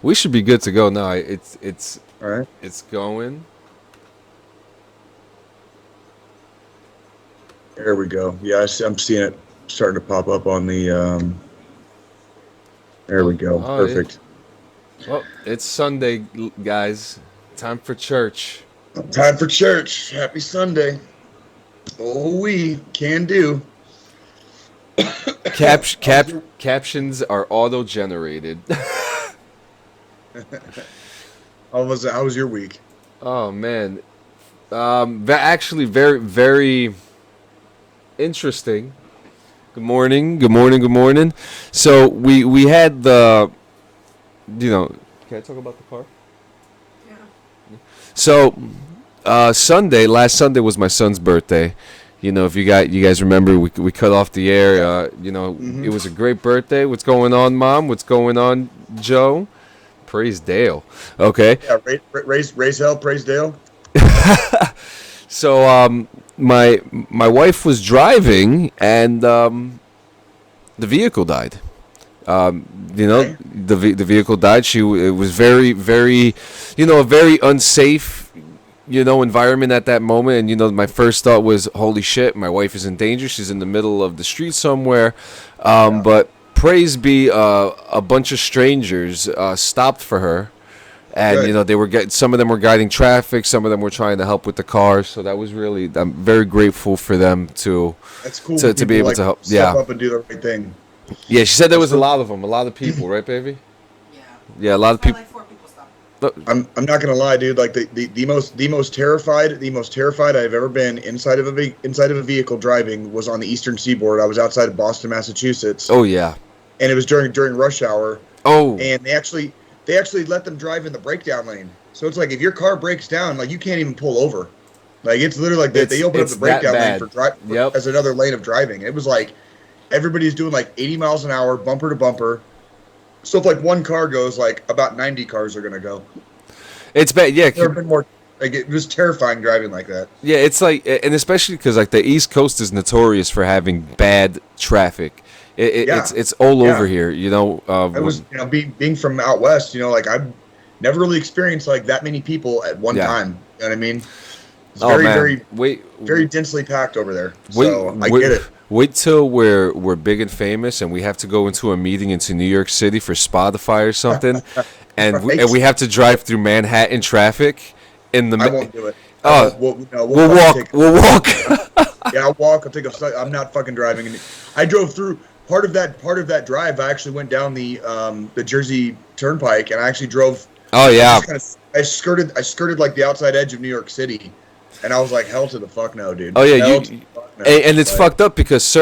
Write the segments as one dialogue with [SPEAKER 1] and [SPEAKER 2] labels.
[SPEAKER 1] We should be good to go now.
[SPEAKER 2] All right.
[SPEAKER 1] It's going.
[SPEAKER 2] There we go. Yeah, I'm seeing it starting to pop up on the. There we go.
[SPEAKER 1] Oh yeah.
[SPEAKER 2] Perfect.
[SPEAKER 1] Well, it's Sunday, guys. Time for church.
[SPEAKER 2] Time for church. Happy Sunday. Oh, we can do.
[SPEAKER 1] Captions are auto generated.
[SPEAKER 2] How was your week?
[SPEAKER 1] Oh man. Actually, very very interesting. Good morning. Good morning. Good morning. So we had the, you know. Can I talk about the car?
[SPEAKER 3] Yeah.
[SPEAKER 1] So, last Sunday was my son's birthday. You know, if you guys remember, we cut off the air. It was a great birthday. What's going on, Mom? What's going on, Joe? Praise Dale. Okay.
[SPEAKER 2] Yeah, raise hell, praise Dale.
[SPEAKER 1] So, my wife was driving, and the vehicle died.
[SPEAKER 2] Okay.
[SPEAKER 1] The vehicle died. It was very very, a very unsafe, environment at that moment. And my first thought was, holy shit, my wife is in danger. She's in the middle of the street somewhere.
[SPEAKER 2] Yeah.
[SPEAKER 1] But praise be, a bunch of strangers stopped for her. And
[SPEAKER 2] Good.
[SPEAKER 1] they were some of them were guiding traffic, some of them were trying to help with the cars. So that was really, I'm very grateful for them
[SPEAKER 2] That's cool.
[SPEAKER 1] to
[SPEAKER 2] when
[SPEAKER 1] be
[SPEAKER 2] people,
[SPEAKER 1] able
[SPEAKER 2] like,
[SPEAKER 1] to help.
[SPEAKER 2] step
[SPEAKER 1] Yeah,
[SPEAKER 2] up and do the right thing.
[SPEAKER 1] yeah. She said there was a
[SPEAKER 2] So-
[SPEAKER 1] lot of them, a lot of people, right, baby?
[SPEAKER 3] Yeah.
[SPEAKER 1] Yeah, a lot of
[SPEAKER 3] Probably
[SPEAKER 1] people.
[SPEAKER 3] like 4 people stopped.
[SPEAKER 2] I'm not gonna lie, dude. Like the most terrified I've ever been inside of a vehicle driving was on the Eastern Seaboard. I was outside of Boston, Massachusetts,
[SPEAKER 1] Oh yeah.
[SPEAKER 2] and it was during rush hour,
[SPEAKER 1] Oh.
[SPEAKER 2] and they actually let them drive in the breakdown lane. So it's like if your car breaks down, like you can't even pull over. Like it's literally like they open up
[SPEAKER 1] It's
[SPEAKER 2] the breakdown
[SPEAKER 1] that
[SPEAKER 2] lane
[SPEAKER 1] bad. Yep.
[SPEAKER 2] as another lane of driving. It was like everybody's doing like 80 miles an hour, bumper to bumper. So if like one car goes, like about 90 cars are gonna go.
[SPEAKER 1] It's bad. Yeah.
[SPEAKER 2] Never been more. Like it was terrifying driving like that.
[SPEAKER 1] Yeah. It's like, and especially because like the East Coast is notorious for having bad traffic.
[SPEAKER 2] Yeah.
[SPEAKER 1] It's all
[SPEAKER 2] Yeah.
[SPEAKER 1] over here.
[SPEAKER 2] I was, being from out west, like I've never really experienced like that many people at one
[SPEAKER 1] Yeah.
[SPEAKER 2] time. You know what I mean? It's
[SPEAKER 1] Oh
[SPEAKER 2] very,
[SPEAKER 1] man.
[SPEAKER 2] very,
[SPEAKER 1] Wait.
[SPEAKER 2] very densely packed over there.
[SPEAKER 1] Wait,
[SPEAKER 2] So I
[SPEAKER 1] wait,
[SPEAKER 2] get it.
[SPEAKER 1] Wait till we're big and famous, and we have to go into a meeting into New York City for Spotify or something, and
[SPEAKER 2] Right.
[SPEAKER 1] we have to drive through Manhattan traffic in the.
[SPEAKER 2] I won't do it.
[SPEAKER 1] Oh,
[SPEAKER 2] We'll
[SPEAKER 1] walk.
[SPEAKER 2] take-
[SPEAKER 1] We'll walk.
[SPEAKER 2] Yeah, I'll walk. I'll take a. I'm not fucking driving. I drove through part of that drive. I actually went down the Jersey Turnpike, and I actually drove.
[SPEAKER 1] Oh yeah.
[SPEAKER 2] I skirted like the outside edge of New York City, and I was like, hell to the fuck no, dude.
[SPEAKER 1] Oh yeah.
[SPEAKER 2] Hell to the fuck no.
[SPEAKER 1] And it's
[SPEAKER 2] Like,
[SPEAKER 1] fucked up because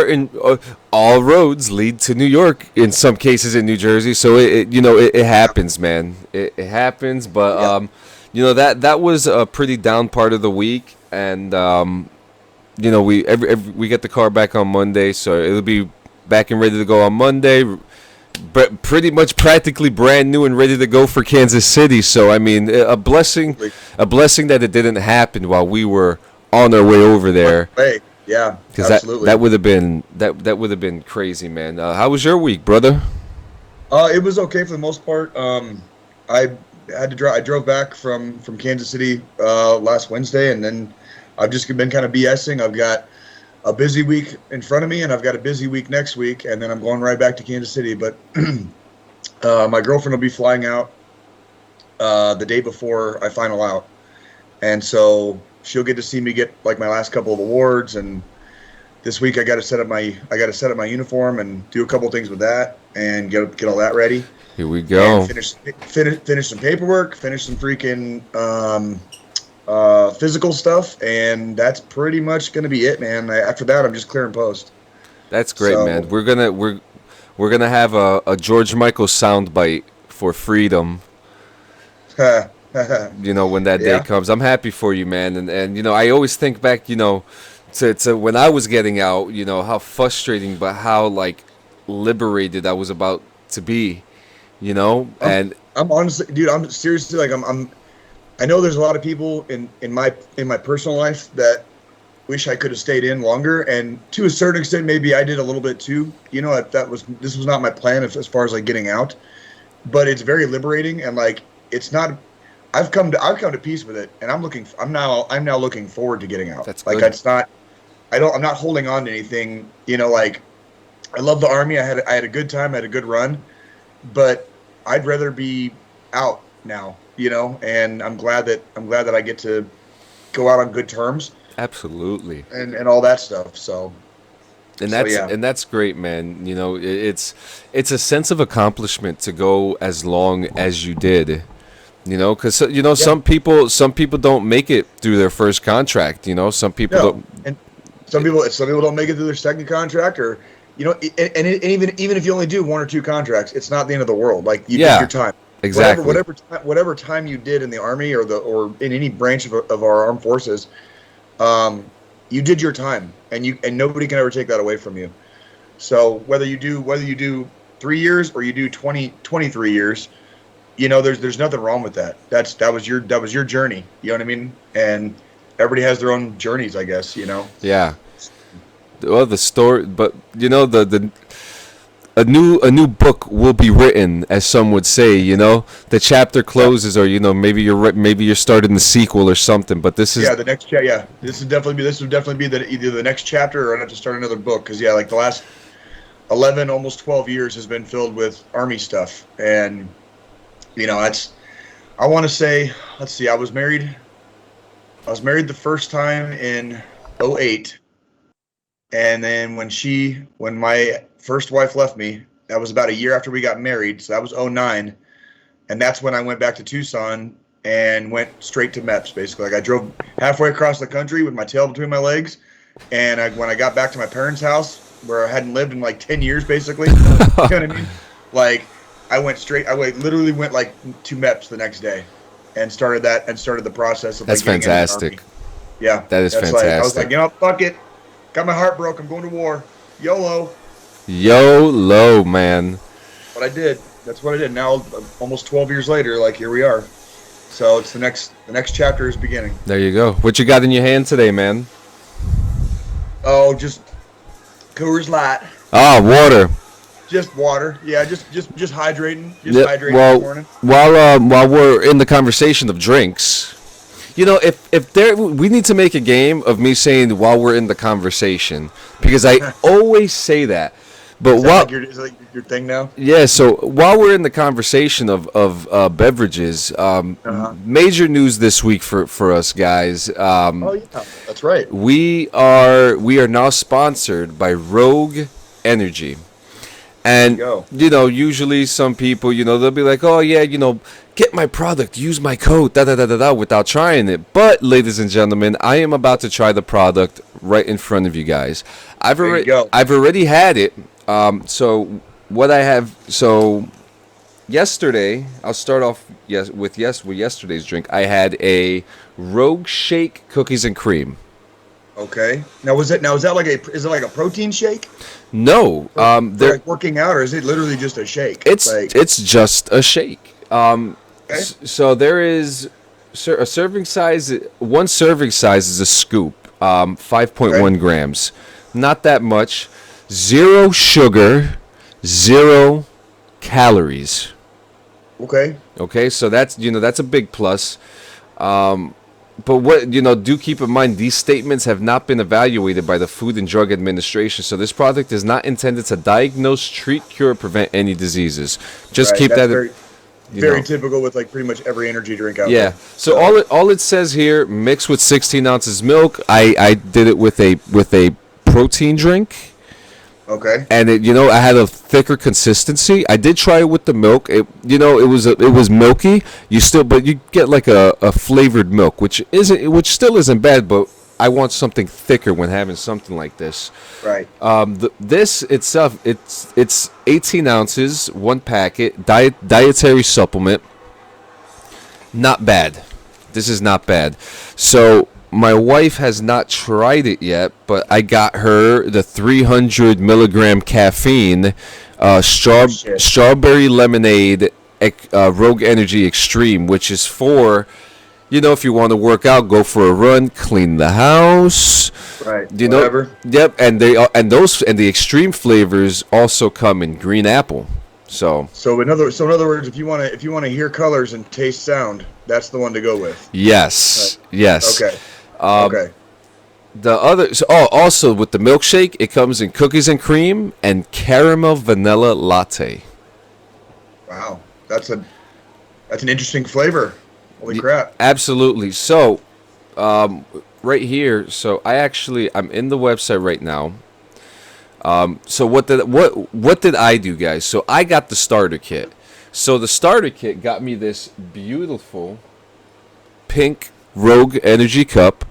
[SPEAKER 1] all roads lead to New York in some cases in New Jersey. So it happens, man. It happens, but
[SPEAKER 2] Yeah.
[SPEAKER 1] that was a pretty down part of the week, and we get the car back on Monday, so it'll be back and ready to go on Monday. But pretty much practically brand new and ready to go for Kansas City. So I mean, a blessing that it didn't happen while we were on our way over there.
[SPEAKER 2] Hey, yeah,
[SPEAKER 1] Because
[SPEAKER 2] absolutely.
[SPEAKER 1] that would have been crazy, man. How was your week, brother?
[SPEAKER 2] It was okay for the most part. I had to drive. I drove back from Kansas City last Wednesday, and then I've just been kind of BSing. I've got a busy week in front of me, and I've got a busy week next week, and then I'm going right back to Kansas City. But my girlfriend will be flying out the day before I final out, and so she'll get to see me get like my last couple of awards. And this week I got to set up my uniform and do a couple things with that and get all that ready.
[SPEAKER 1] Here we go.
[SPEAKER 2] And finish some paperwork, finish some freaking physical stuff, and that's pretty much gonna be it, man. After that, I'm just clearing post.
[SPEAKER 1] That's great,
[SPEAKER 2] So-
[SPEAKER 1] man. We're gonna have a George Michael soundbite for freedom. When that day
[SPEAKER 2] Yeah.
[SPEAKER 1] comes. I'm happy for you, man. And I always think back, to when I was getting out, how frustrating, but how like liberated I was about to be, and
[SPEAKER 2] I'm honestly, dude. I'm seriously like I know there's a lot of people in my personal life that wish I could have stayed in longer, and to a certain extent, maybe I did a little bit too. This was not my plan as far as like getting out. but it's very liberating, and like it's not. I've come to peace with it, and I'm now looking forward to getting out.
[SPEAKER 1] That's
[SPEAKER 2] like
[SPEAKER 1] good.
[SPEAKER 2] it's not. I'm not holding on to anything. Like I love the Army. I had a good time. I had a good run, but I'd rather be out now. And I'm glad that I get to go out on good terms
[SPEAKER 1] Absolutely.
[SPEAKER 2] and all that stuff. So
[SPEAKER 1] And
[SPEAKER 2] So, yeah.
[SPEAKER 1] that's great, man. It's a sense of accomplishment to go as long as you did. Because some people don't make it through their first contract. Some people
[SPEAKER 2] no,
[SPEAKER 1] don't.
[SPEAKER 2] and some people don't make it through their second contract, or even if you only do one or two contracts, it's not the end of the world. Like you
[SPEAKER 1] Yeah.
[SPEAKER 2] did your time.
[SPEAKER 1] Exactly.
[SPEAKER 2] Whatever time you did in the Army or in any branch of our armed forces, you did your time, and nobody can ever take that away from you. So whether you do 3 years or you do 23 years, there's nothing wrong with that. That was your journey. You know what I mean? And everybody has their own journeys, I guess.
[SPEAKER 1] Yeah. Well, the story, but the a new book will be written, as some would say. The chapter closes, or maybe you're starting the sequel or something. But this is
[SPEAKER 2] the next yeah. This would definitely be either the next chapter or I have to start another book, because like the last 11, almost 12 years has been filled with Army stuff, and I want to say, let's see, I was married the first time in '08, and then when my first wife left me, that was about a year after we got married, so that was '09, and that's when I went back to Tucson and went straight to MEPS, basically. Like I drove halfway across the country with my tail between my legs, and when I got back to my parents' house, where I hadn't lived in like 10 years, basically, you know what I mean? Like, I literally went like to MEPS the next day, and started the process of.
[SPEAKER 1] That's
[SPEAKER 2] like, getting into the
[SPEAKER 1] fantastic.
[SPEAKER 2] Army. Yeah,
[SPEAKER 1] That is
[SPEAKER 2] that's
[SPEAKER 1] fantastic.
[SPEAKER 2] I was like, fuck it, got my heart broke. I'm going to war, YOLO.
[SPEAKER 1] YOLO, man.
[SPEAKER 2] But I did. That's what I did. Now, almost 12 years later, like here we are. So it's the next chapter is beginning.
[SPEAKER 1] There you go. What you got in your hand today, man?
[SPEAKER 2] Oh, just Coors Light.
[SPEAKER 1] Ah, water.
[SPEAKER 2] Just water. Yeah, just hydrating.
[SPEAKER 1] Yeah,
[SPEAKER 2] Hydrating
[SPEAKER 1] well,
[SPEAKER 2] this morning.
[SPEAKER 1] while we're in the conversation of drinks, we need to make a game of me saying while we're in the conversation, because I always say that. But
[SPEAKER 2] Is that like your thing now?
[SPEAKER 1] yeah, so while we're in the conversation of beverages, major news this week for us guys.
[SPEAKER 2] Oh yeah, that's right.
[SPEAKER 1] We are now sponsored by Rogue Energy. And
[SPEAKER 2] Go.
[SPEAKER 1] Usually some people, they'll be like, "Oh yeah, get my product, use my code, da da da da da," without trying it. But ladies and gentlemen, I am about to try the product right in front of you guys. I've already had it. So what I have, yesterday, I'll start off with yesterday's drink. I had a Rogue Shake cookies and cream.
[SPEAKER 2] Okay. Now is it like a protein shake?
[SPEAKER 1] No,
[SPEAKER 2] They're like working out, or is it literally just a shake?
[SPEAKER 1] It's just a shake.
[SPEAKER 2] Okay.
[SPEAKER 1] So there is a serving size. One serving size is a scoop, 5.1 grams. Not that much. 0 sugar, 0 calories.
[SPEAKER 2] Okay.
[SPEAKER 1] Okay, so that's a big plus. But what do keep in mind, these statements have not been evaluated by the Food and Drug Administration. So this product is not intended to diagnose, treat, cure, prevent any diseases. Just keep
[SPEAKER 2] That's
[SPEAKER 1] that.
[SPEAKER 2] very typical with like pretty much every energy drink out there.
[SPEAKER 1] Yeah. So all it says here, mix with 16 ounces milk. I did it with a protein drink.
[SPEAKER 2] Okay.
[SPEAKER 1] And I had a thicker consistency. I did try it with the milk. It was milky. But you get like a flavored milk, which still isn't bad. But I want something thicker when having something like this.
[SPEAKER 2] Right.
[SPEAKER 1] This itself, it's 18 ounces, one packet, dietary supplement. Not bad. This is not bad. So my wife has not tried it yet, but I got her the 300 milligram caffeine strawberry lemonade Rogue Energy Extreme, which is for, if you want to work out, go for a run, clean the house.
[SPEAKER 2] Right. Whatever.
[SPEAKER 1] Yep, and the extreme flavors also come in green apple.
[SPEAKER 2] So in other words, if you want to hear colors and taste sound, that's the one to go with.
[SPEAKER 1] Yes. Yes.
[SPEAKER 2] Okay. Okay.
[SPEAKER 1] The other, also with the milkshake, it comes in cookies and cream and caramel vanilla latte.
[SPEAKER 2] Wow, that's an interesting flavor. Holy crap!
[SPEAKER 1] Absolutely. So, right here. So I'm in the website right now. So what did I do, guys? So I got the starter kit. So the starter kit got me this beautiful pink Rogue Energy cup.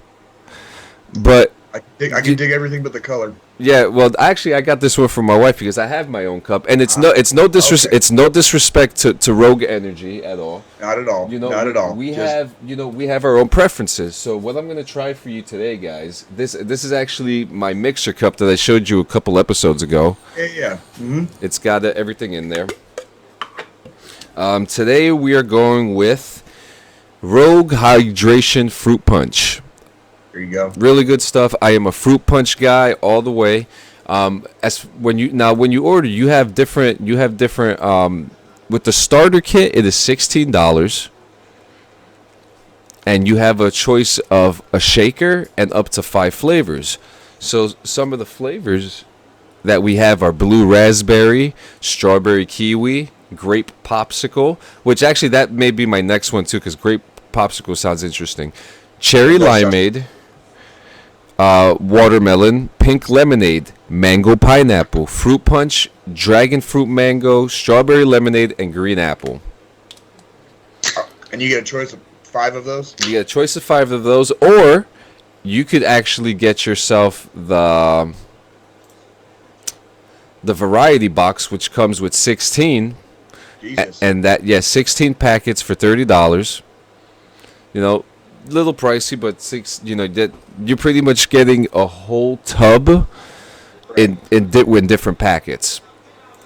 [SPEAKER 1] But
[SPEAKER 2] I can dig everything but the color.
[SPEAKER 1] yeah, well, actually, I got this one from my wife because I have my own cup, and it's no disrespect to Rogue Energy at all.
[SPEAKER 2] Not at all. Not at all.
[SPEAKER 1] We have our own preferences. So what I'm gonna try for you today, guys, this is actually my mixer cup that I showed you a couple episodes ago.
[SPEAKER 2] Yeah. Mm-hmm.
[SPEAKER 1] It's got everything in there. Today we are going with Rogue Hydration Fruit Punch.
[SPEAKER 2] There you go.
[SPEAKER 1] Really good stuff. I am a fruit punch guy all the way. When you order, you have different. With the starter kit, it is $16, and you have a choice of a shaker and up to 5 flavors. So some of the flavors that we have are blue raspberry, strawberry kiwi, grape popsicle. Which actually that may be my next one too, because grape popsicle sounds interesting. Cherry limeade. Watermelon, pink lemonade, mango pineapple, fruit punch, dragon fruit mango, strawberry lemonade, and green apple.
[SPEAKER 2] And you get a choice of 5 of those?
[SPEAKER 1] You get a choice of 5 of those, or you could actually get yourself the variety box, which comes with 16.
[SPEAKER 2] Jesus.
[SPEAKER 1] And 16 packets for $30. Little pricey, but that you're pretty much getting a whole tub in different packets.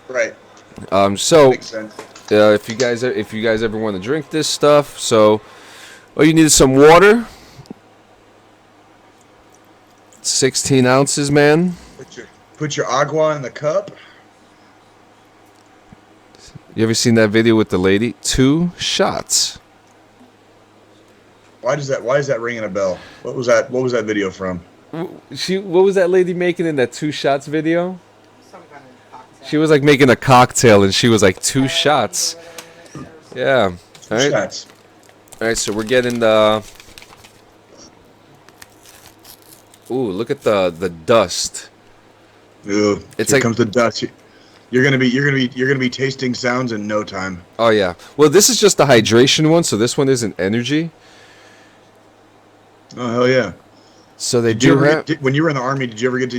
[SPEAKER 2] Right.
[SPEAKER 1] So
[SPEAKER 2] Makes sense.
[SPEAKER 1] if you guys ever want to drink this stuff, so you need some water. 16 ounces, man.
[SPEAKER 2] Put your agua in the cup.
[SPEAKER 1] You ever seen that video with the lady? 2 shots.
[SPEAKER 2] Why is that ringing a bell? What was that video from?
[SPEAKER 1] What was that lady making in that 2 shots video?
[SPEAKER 3] Some kind of cocktail.
[SPEAKER 1] She was like making a cocktail, and she was like 2 shots. Yeah. All right.
[SPEAKER 2] Shots.
[SPEAKER 1] All right. So we're getting the. Ooh, look at the dust.
[SPEAKER 2] Ooh,
[SPEAKER 1] It's
[SPEAKER 2] here
[SPEAKER 1] like-
[SPEAKER 2] comes the dust. You're gonna be tasting sounds in no time.
[SPEAKER 1] Oh yeah. Well, this is just the hydration one, so this one isn't energy.
[SPEAKER 2] Oh hell yeah!
[SPEAKER 1] So they
[SPEAKER 2] Did you
[SPEAKER 1] do
[SPEAKER 2] ever
[SPEAKER 1] have
[SPEAKER 2] get, when you were in the army? Did you ever get to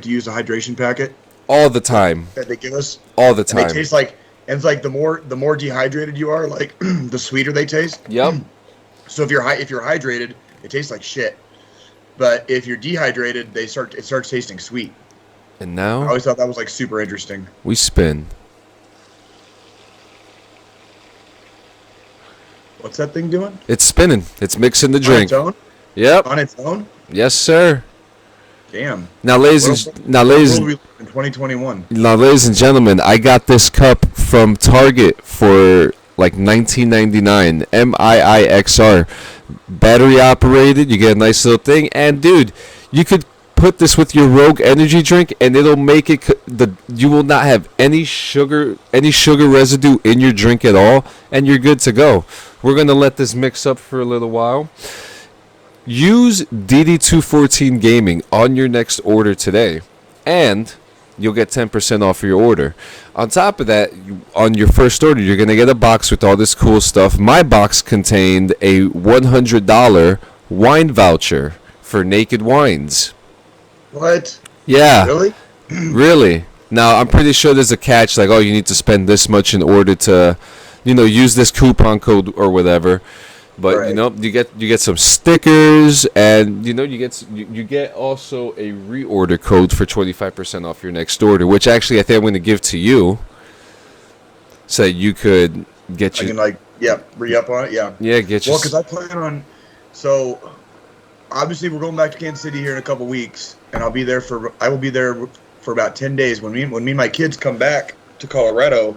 [SPEAKER 2] use the hydration packet
[SPEAKER 1] all the time.
[SPEAKER 2] that they give us?
[SPEAKER 1] All the
[SPEAKER 2] And they
[SPEAKER 1] time.
[SPEAKER 2] taste like, and it's like the more dehydrated you are, like the sweeter they taste.
[SPEAKER 1] Yep.
[SPEAKER 2] So if you're hydrated, it tastes like shit. But if you're dehydrated, it starts tasting sweet.
[SPEAKER 1] And
[SPEAKER 2] I
[SPEAKER 1] now
[SPEAKER 2] always thought that was like super interesting.
[SPEAKER 1] we spin.
[SPEAKER 2] What's that thing doing?
[SPEAKER 1] It's spinning. It's mixing the
[SPEAKER 2] On
[SPEAKER 1] drink.
[SPEAKER 2] its own?
[SPEAKER 1] Yep.
[SPEAKER 2] On its own?
[SPEAKER 1] Yes, sir.
[SPEAKER 2] Damn.
[SPEAKER 1] Now, ladies
[SPEAKER 2] What we in 2021?
[SPEAKER 1] and gentlemen, I got this cup from Target for like $19.99. MIIXR, battery operated. You get a nice little thing, and dude, you could put this with your Rogue Energy drink, and it'll make it. You will not have any sugar residue in your drink at all, and you're good to go. We're gonna let this mix up for a little while. Use DD214 Gaming on your next order today, and you'll get 10% off your order. On top of that, on your first order, you're going to get a box with all this cool stuff. My box contained a $100 wine voucher for Naked Wines.
[SPEAKER 2] What?
[SPEAKER 1] Yeah.
[SPEAKER 2] Really?
[SPEAKER 1] Really? Now, I'm pretty sure there's a catch, like, oh, you need to spend this much in order to, use this coupon code or whatever. But
[SPEAKER 2] Right.
[SPEAKER 1] you get some stickers, and you get also a reorder code for 25% off your next order, which actually I think I'm going to give to you, so you could get
[SPEAKER 2] I can re-up on it. Yeah.
[SPEAKER 1] get you.
[SPEAKER 2] Well, because I plan on. So, obviously, we're going back to Kansas City here in a couple weeks, and I will be there for about 10 days. When me and my kids come back to Colorado,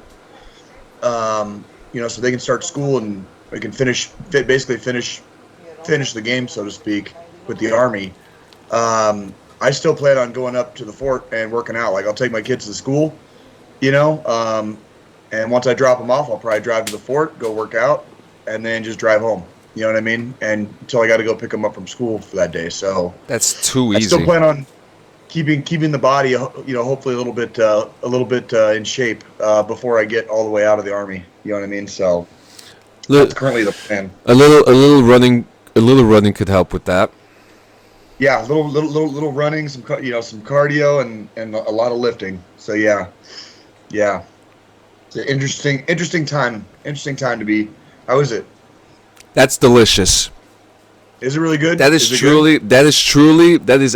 [SPEAKER 2] So they can start school and they can finish the game, so to speak, with the Army. I still plan on going up to the fort and working out. Like, I'll take my kids to school, and once I drop them off, I'll probably drive to the fort, go work out, and then just drive home. You know what I mean? And until I got to go pick them up from school for that day. So
[SPEAKER 1] that's too easy.
[SPEAKER 2] I still plan on keeping the body, hopefully a little bit in shape before I get all the way out of the Army. You know what I mean? So that's currently the plan.
[SPEAKER 1] A little running could help with that.
[SPEAKER 2] Yeah, little running, some cardio, and a lot of lifting. So yeah. It's an interesting time to be. How is it?
[SPEAKER 1] That's delicious.
[SPEAKER 2] Is it really good?
[SPEAKER 1] That is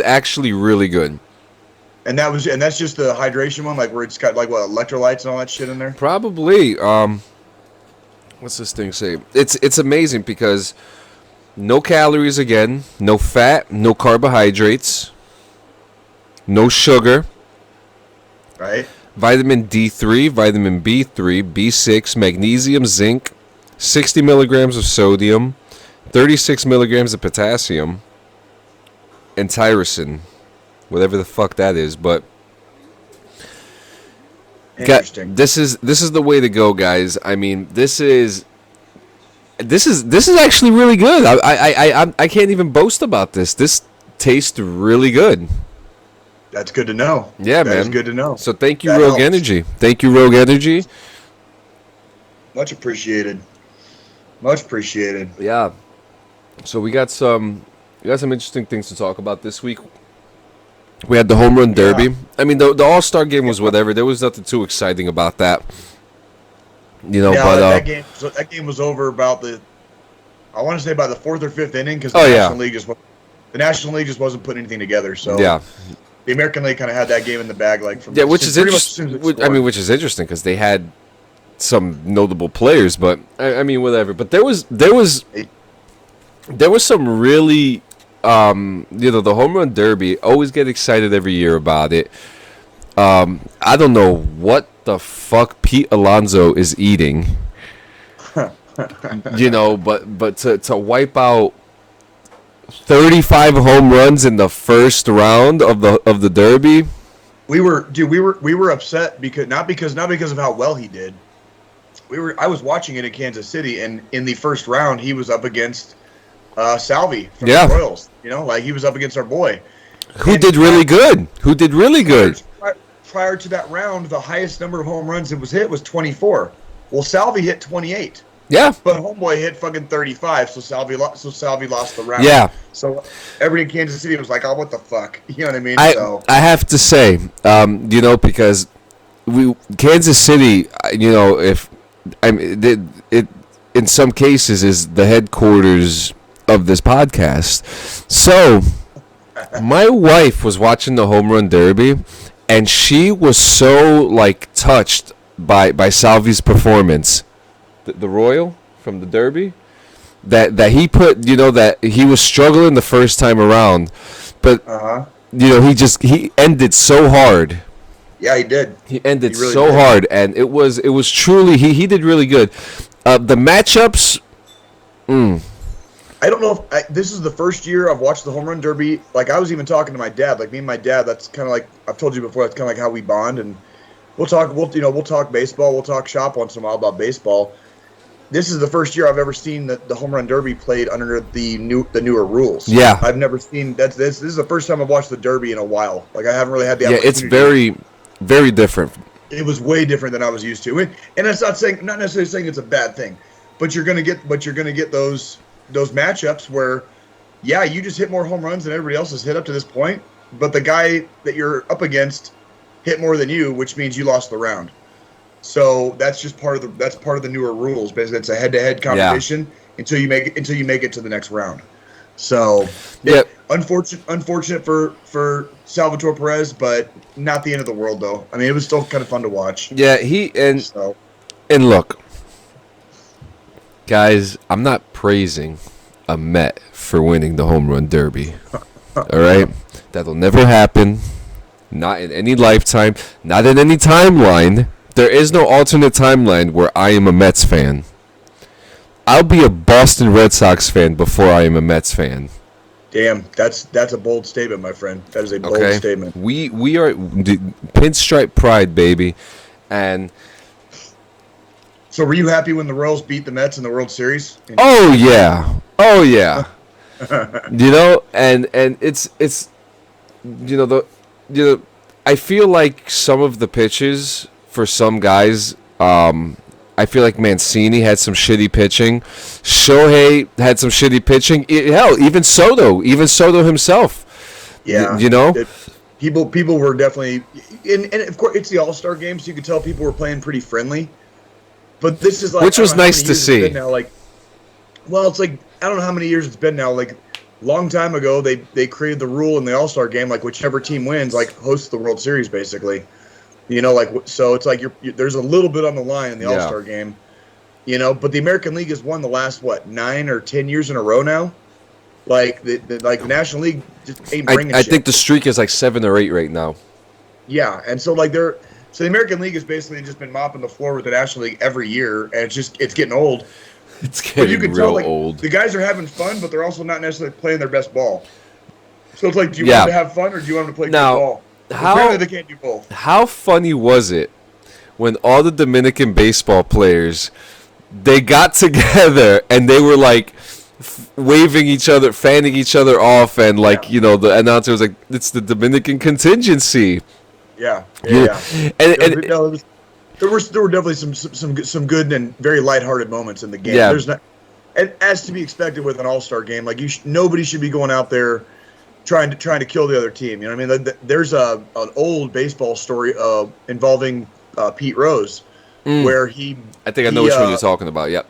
[SPEAKER 1] actually really good.
[SPEAKER 2] And that's just the hydration one, like where it's got like what, electrolytes and all that shit in there?
[SPEAKER 1] Probably. What's this thing say? It's amazing because no calories again, no fat, no carbohydrates, no sugar.
[SPEAKER 2] Right.
[SPEAKER 1] Vitamin D3, vitamin B3, B6, magnesium, zinc, 60 milligrams of sodium, 36 milligrams of potassium, and tyrosine, whatever the fuck that is. But
[SPEAKER 2] interesting.
[SPEAKER 1] This is the way to go, guys. I mean, this is actually really good. I can't even boast about this. This tastes really good.
[SPEAKER 2] That's good to know.
[SPEAKER 1] Yeah, man.
[SPEAKER 2] That's good to know.
[SPEAKER 1] So thank you,
[SPEAKER 2] That
[SPEAKER 1] Rogue
[SPEAKER 2] helps.
[SPEAKER 1] Energy. Thank you, Rogue Energy.
[SPEAKER 2] Much appreciated. Much appreciated.
[SPEAKER 1] Yeah. So we got some interesting things to talk about this week. We had the home run derby.
[SPEAKER 2] Yeah.
[SPEAKER 1] I mean, the All-Star game was whatever. There was nothing too exciting about that.
[SPEAKER 2] That game was over about I want to say by the fourth or fifth inning because the National League just wasn't putting anything together. So
[SPEAKER 1] yeah.
[SPEAKER 2] The American League kind of had that game in the bag, like from
[SPEAKER 1] which is interesting. Which is interesting because they had some notable players, but I mean, whatever. But there was some really, the home run derby. Always get excited every year about it. I don't know what the fuck Pete Alonso is eating. But to wipe out 35 home runs in the first round of the derby.
[SPEAKER 2] We were upset because not because of how well he did. I was watching it in Kansas City, and in the first round he was up against Salvi from the Royals. He was up against our boy.
[SPEAKER 1] Who did really good.
[SPEAKER 2] Prior to that round, the highest number of home runs that was hit was 24. Well, Salvi hit 28.
[SPEAKER 1] Yeah.
[SPEAKER 2] But homeboy hit fucking 35, so Salvi lost the round.
[SPEAKER 1] Yeah. So
[SPEAKER 2] everybody in Kansas City was like, "Oh, what the fuck?" You know what I mean?
[SPEAKER 1] I have to say, because Kansas City, it in some cases is the headquarters of this podcast. So my wife was watching the home run derby, and she was so touched by Salvi's performance. The Royal from the Derby, that he put, that he was struggling the first time around, but he ended so hard.
[SPEAKER 2] Yeah, he did.
[SPEAKER 1] He ended
[SPEAKER 2] really
[SPEAKER 1] so
[SPEAKER 2] did.
[SPEAKER 1] hard, and it was truly he did really good. The matchups.
[SPEAKER 2] I don't know if this is the first year I've watched the home run derby. Like, I was even talking to my dad. Like, me and my dad, that's kind of like I've told you before. That's kind of like how we bond, and we'll talk baseball. We'll talk shop once in a while about baseball. This is the first year I've ever seen the home run derby played under the newer rules.
[SPEAKER 1] Yeah,
[SPEAKER 2] I've never seen that. This is the first time I've watched the derby in a while. Like, I haven't really had the opportunity.
[SPEAKER 1] Yeah, it's very, very different.
[SPEAKER 2] It was way different than I was used to, and it's not necessarily saying it's a bad thing, but you're gonna get those matchups where, yeah, you just hit more home runs than everybody else has hit up to this point, but the guy that you're up against hit more than you, which means you lost the round. So that's just part of the newer rules. Basically, it's a head-to-head competition until you make it to the next round. So, unfortunate for Salvatore Perez, but not the end of the world, though. I mean, it was still kind of fun to watch.
[SPEAKER 1] Yeah, and look, guys, I'm not praising a Met for winning the home run derby. All right, that'll never happen. Not in any lifetime. Not in any timeline. There is no alternate timeline where I am a Mets fan. I'll be a Boston Red Sox fan before I am a Mets fan.
[SPEAKER 2] Damn, that's a bold statement, my friend. That is a bold statement.
[SPEAKER 1] We are pinstripe pride, baby, and.
[SPEAKER 2] So were you happy when the Royals beat the Mets in the World Series?
[SPEAKER 1] Oh yeah. And it's I feel like some of the pitches for some guys, I feel like Mancini had some shitty pitching. Shohei had some shitty pitching. Hell, even Soto himself.
[SPEAKER 2] Yeah. People were definitely, and of course it's the All-Star game, so you could tell people were playing pretty friendly. But this is like,
[SPEAKER 1] which was nice to see.
[SPEAKER 2] Now, it's like I don't know how many years it's been now. Like, long time ago, they created the rule in the All-Star game, like whichever team wins, like hosts the World Series, basically. So it's like there's a little bit on the line in the All-Star game, But the American League has won the last 9 or 10 years in a row now. Like the National League just ain't bringing.
[SPEAKER 1] I think the streak is like 7 or 8 right now.
[SPEAKER 2] Yeah, and so So the American League has basically just been mopping the floor with the National League every year, and it's getting old.
[SPEAKER 1] It's getting real old.
[SPEAKER 2] The guys are having fun, but they're also not necessarily playing their best ball. So it's like, do you want them to have fun or do you want them to play good ball? Apparently they can't do both.
[SPEAKER 1] How funny was it when all the Dominican baseball players, they got together and they were like waving each other, fanning each other off, and the announcer was like, "It's the Dominican contingency."
[SPEAKER 2] Yeah.
[SPEAKER 1] And
[SPEAKER 2] there were definitely some good and very lighthearted moments in the game.
[SPEAKER 1] Yeah.
[SPEAKER 2] And as to be expected with an All-Star game, like nobody should be going out there trying to kill the other team. You know what I mean? There's an old baseball story involving Pete Rose, where I
[SPEAKER 1] think I know which one you're talking about. Yep.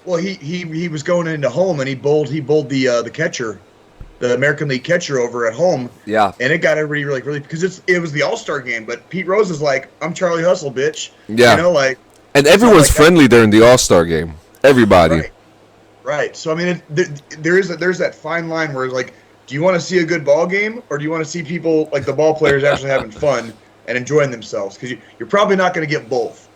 [SPEAKER 2] Well, he was going into home and he bowled the catcher, the American League catcher over at home.
[SPEAKER 1] Yeah.
[SPEAKER 2] And it got everybody really because it was the All-Star game, but Pete Rose is like, "I'm Charlie Hustle, bitch."
[SPEAKER 1] Yeah. And everyone's friendly during the All-Star game. Everybody.
[SPEAKER 2] Right. So I mean, there's that fine line where it's like, do you want to see a good ball game, or do you want to see people like the ball players actually having fun and enjoying themselves? Because you're probably not going to get both.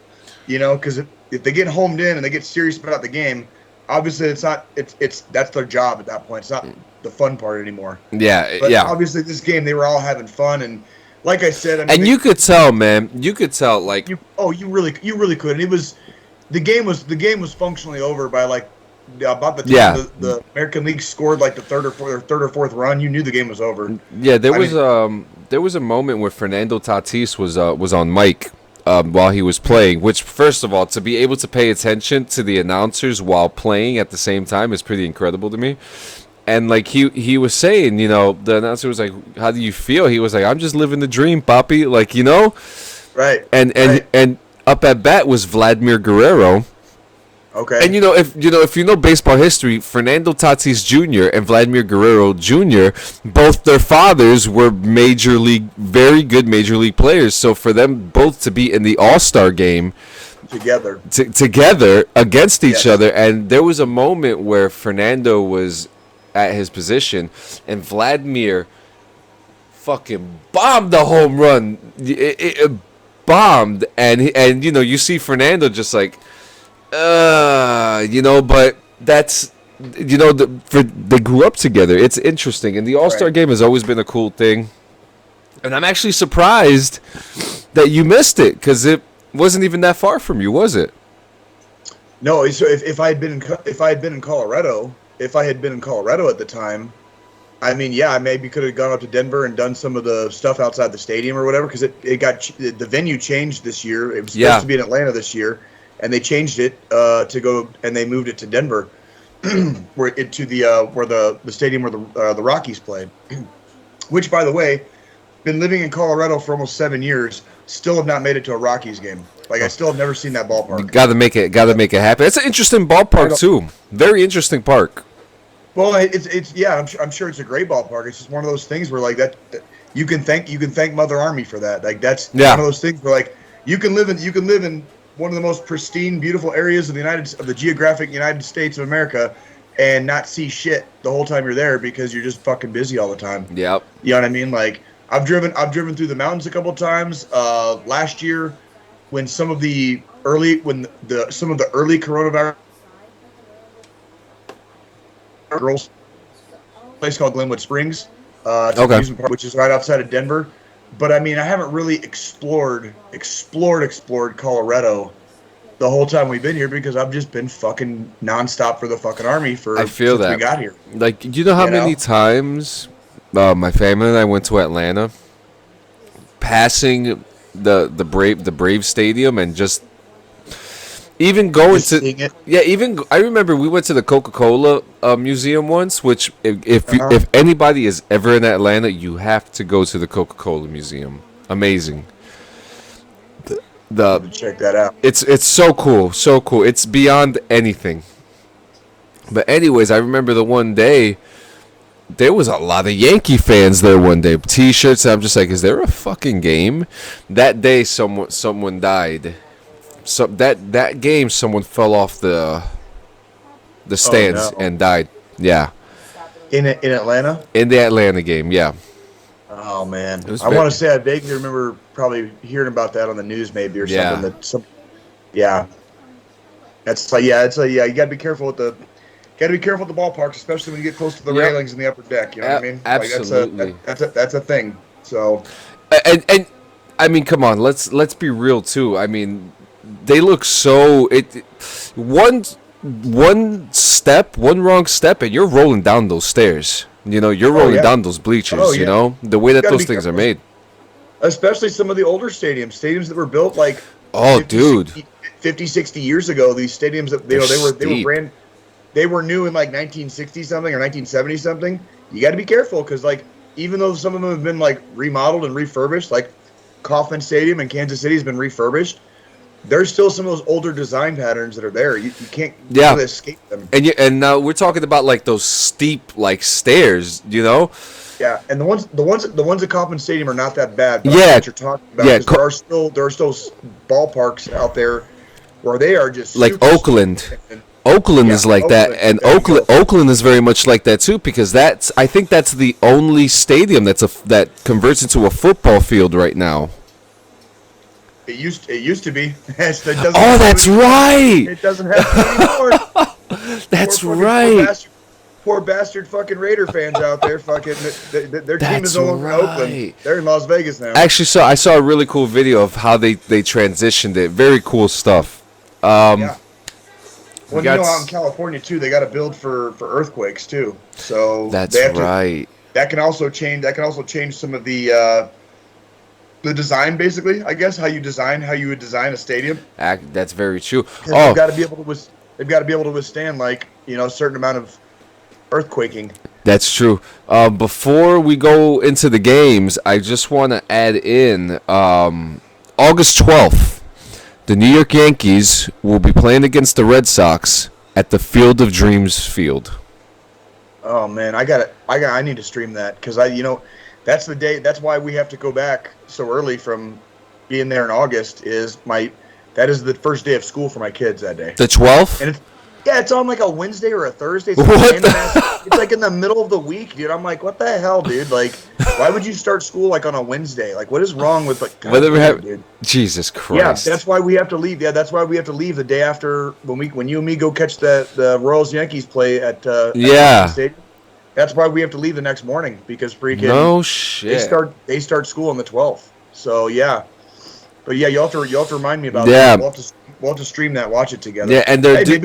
[SPEAKER 2] Because if they get homed in and they get serious about the game, obviously that's their job at that point. It's not the fun part anymore.
[SPEAKER 1] Yeah,
[SPEAKER 2] but obviously this game they were all having fun, and like I said,
[SPEAKER 1] and you could tell, man. You could tell, like
[SPEAKER 2] you really could. And the game was functionally over by about the time the American League scored like the third or fourth run. You knew the game was over.
[SPEAKER 1] Yeah, there was a moment where Fernando Tatis was on mic while he was playing, which, first of all, to be able to pay attention to the announcers while playing at the same time is pretty incredible to me. And like he was saying, the announcer was like, "How do you feel?" He was like, "I'm just living the dream, papi."
[SPEAKER 2] Right.
[SPEAKER 1] And up at bat was Vladimir Guerrero.
[SPEAKER 2] Okay.
[SPEAKER 1] And if you know baseball history, Fernando Tatis Jr. and Vladimir Guerrero Jr., both their fathers were very good major league players. So for them both to be in the All-Star game
[SPEAKER 2] together
[SPEAKER 1] against each other, and there was a moment where Fernando was at his position and Vladimir fucking bombed the home run. It bombed, and you see Fernando just like. But that's they grew up together. It's interesting, and the All-Star game has always been a cool thing. And I'm actually surprised that you missed it because it wasn't even that far from you, was it?
[SPEAKER 2] No. So if I had been in Colorado at the time, I mean, I maybe could have gone up to Denver and done some of the stuff outside the stadium or whatever because the venue changed this year. It was supposed to be in Atlanta this year. And they changed it to go, and they moved it to Denver, where the stadium where the Rockies played. Which, by the way, been living in Colorado for almost 7 years, still have not made it to a Rockies game. Like I still have never seen that ballpark.
[SPEAKER 1] You gotta make it happen. It's an interesting ballpark too. Very interesting park.
[SPEAKER 2] Well, I'm sure it's a great ballpark. It's just one of those things where like that you can thank Mother Army for that. Like that's one of those things where like you can live in one of the most pristine, beautiful areas of the geographic United States of America, and not see shit the whole time you're there because you're just fucking busy all the time.
[SPEAKER 1] Yep.
[SPEAKER 2] You know what I mean? Like I've driven through the mountains a couple of times last year, when some of the early coronavirus girls place called Glenwood Springs, it's an
[SPEAKER 1] Okay.
[SPEAKER 2] amusement park, which is right outside of Denver. But I mean, I haven't really explored Colorado the whole time we've been here because I've just been fucking nonstop for the fucking army
[SPEAKER 1] I feel
[SPEAKER 2] since
[SPEAKER 1] that.
[SPEAKER 2] we got here.
[SPEAKER 1] Like, you know how
[SPEAKER 2] You know?
[SPEAKER 1] many times my family and I went to Atlanta, passing the Brave Stadium, and just even going
[SPEAKER 2] Just
[SPEAKER 1] to
[SPEAKER 2] seeing it.
[SPEAKER 1] I remember we went to the Coca-Cola museum once, which if anybody is ever in Atlanta, you have to go to the Coca-Cola museum. Amazing.
[SPEAKER 2] Check that out.
[SPEAKER 1] It's so cool, so cool. It's beyond anything. But anyways, I remember the one day there was a lot of Yankee fans there one day. T-shirts. I'm just like, is there a fucking game? That day, someone died. So that game, someone fell off the stands
[SPEAKER 2] no.
[SPEAKER 1] and died. Yeah,
[SPEAKER 2] In Atlanta?
[SPEAKER 1] in the Atlanta game. Yeah,
[SPEAKER 2] Oh man,
[SPEAKER 1] It was
[SPEAKER 2] I
[SPEAKER 1] very-
[SPEAKER 2] want to say I vaguely remember probably hearing about that on the news maybe or
[SPEAKER 1] Yeah.
[SPEAKER 2] something. Yeah, it's like yeah. You gotta be careful with the ballparks, especially when you get close to the
[SPEAKER 1] Yep.
[SPEAKER 2] railings in the upper deck. You know what I mean?
[SPEAKER 1] Absolutely.
[SPEAKER 2] Like that's a thing. So
[SPEAKER 1] and I mean, come on, let's be real too. I mean, they look so one wrong step, and you're rolling down those stairs. You know, you're rolling
[SPEAKER 2] yeah.
[SPEAKER 1] down those bleachers.
[SPEAKER 2] Oh,
[SPEAKER 1] You
[SPEAKER 2] yeah.
[SPEAKER 1] know, the way that
[SPEAKER 2] Gotta
[SPEAKER 1] those
[SPEAKER 2] be
[SPEAKER 1] things are
[SPEAKER 2] careful.
[SPEAKER 1] made.
[SPEAKER 2] especially some of the older stadiums that were built like
[SPEAKER 1] Oh, dude.
[SPEAKER 2] 50, 60 years ago. These stadiums that
[SPEAKER 1] They're
[SPEAKER 2] they
[SPEAKER 1] steep.
[SPEAKER 2] were new in like 1960 something or 1970 something. You got to be careful because like even though some of them have been like remodeled and refurbished, like Kauffman Stadium in Kansas City has been refurbished. There's still some of those older design patterns that are there. You can't really escape them.
[SPEAKER 1] And now we're talking about like those steep like stairs, you know?
[SPEAKER 2] Yeah, and the ones at Kauffman Stadium are not that bad. But I
[SPEAKER 1] Yeah.
[SPEAKER 2] know what you're talking about.
[SPEAKER 1] Yeah,
[SPEAKER 2] 'Cause there are still ballparks out there where they are just
[SPEAKER 1] Like
[SPEAKER 2] super
[SPEAKER 1] Oakland.
[SPEAKER 2] steep.
[SPEAKER 1] Oakland
[SPEAKER 2] Yeah,
[SPEAKER 1] is like that,
[SPEAKER 2] Oakland,
[SPEAKER 1] and
[SPEAKER 2] there you go.
[SPEAKER 1] Oakland is very much like that too, because I think that's the only stadium that converts into a football field right now.
[SPEAKER 2] It used to be.
[SPEAKER 1] Oh, that's right.
[SPEAKER 2] It doesn't have to anymore.
[SPEAKER 1] That's
[SPEAKER 2] Poor
[SPEAKER 1] right.
[SPEAKER 2] Poor bastard fucking Raider fans out there. Fucking their team
[SPEAKER 1] That's
[SPEAKER 2] is no longer in Oakland.
[SPEAKER 1] right.
[SPEAKER 2] They're in Las Vegas now.
[SPEAKER 1] Actually, I saw a really cool video of how they transitioned it. Very cool stuff.
[SPEAKER 2] Yeah. Well,
[SPEAKER 1] got
[SPEAKER 2] out in California too, they got to build for earthquakes too. So
[SPEAKER 1] That's
[SPEAKER 2] they have to-
[SPEAKER 1] right.
[SPEAKER 2] that can also change some of the design, basically. I guess how you would design a stadium.
[SPEAKER 1] That's very true.
[SPEAKER 2] 'Cause
[SPEAKER 1] Oh,
[SPEAKER 2] they've got to be able to withstand like a certain amount of earthquaking.
[SPEAKER 1] that's true. Before we go into the games, I just want to add in August 12th. The New York Yankees will be playing against the Red Sox at the Field of Dreams field.
[SPEAKER 2] Oh man, I need to stream that because that's the day. That's why we have to go back so early from being there in August. That is the first day of school for my kids that day.
[SPEAKER 1] The 12th?
[SPEAKER 2] And it's on like a Wednesday or a Thursday. It's
[SPEAKER 1] What
[SPEAKER 2] it's like in the middle of the week, dude. I'm like, what the hell, dude? Like, why would you start school like on a Wednesday? Like, what is wrong with like? God
[SPEAKER 1] Whether we
[SPEAKER 2] damn,
[SPEAKER 1] have,
[SPEAKER 2] dude.
[SPEAKER 1] Jesus
[SPEAKER 2] Yeah,
[SPEAKER 1] Christ.
[SPEAKER 2] that's why we have to leave. Yeah, that's why we have to leave the day after when you and me go catch the Royals Yankees play at
[SPEAKER 1] Yeah.
[SPEAKER 2] Stadium. That's why we have to leave the next morning because freaking
[SPEAKER 1] No shit.
[SPEAKER 2] they start school on the 12th. So yeah, but yeah, you'll have to remind me about
[SPEAKER 1] Yeah.
[SPEAKER 2] that. We'll have to stream that, watch it together.
[SPEAKER 1] Yeah, and they're
[SPEAKER 2] hey,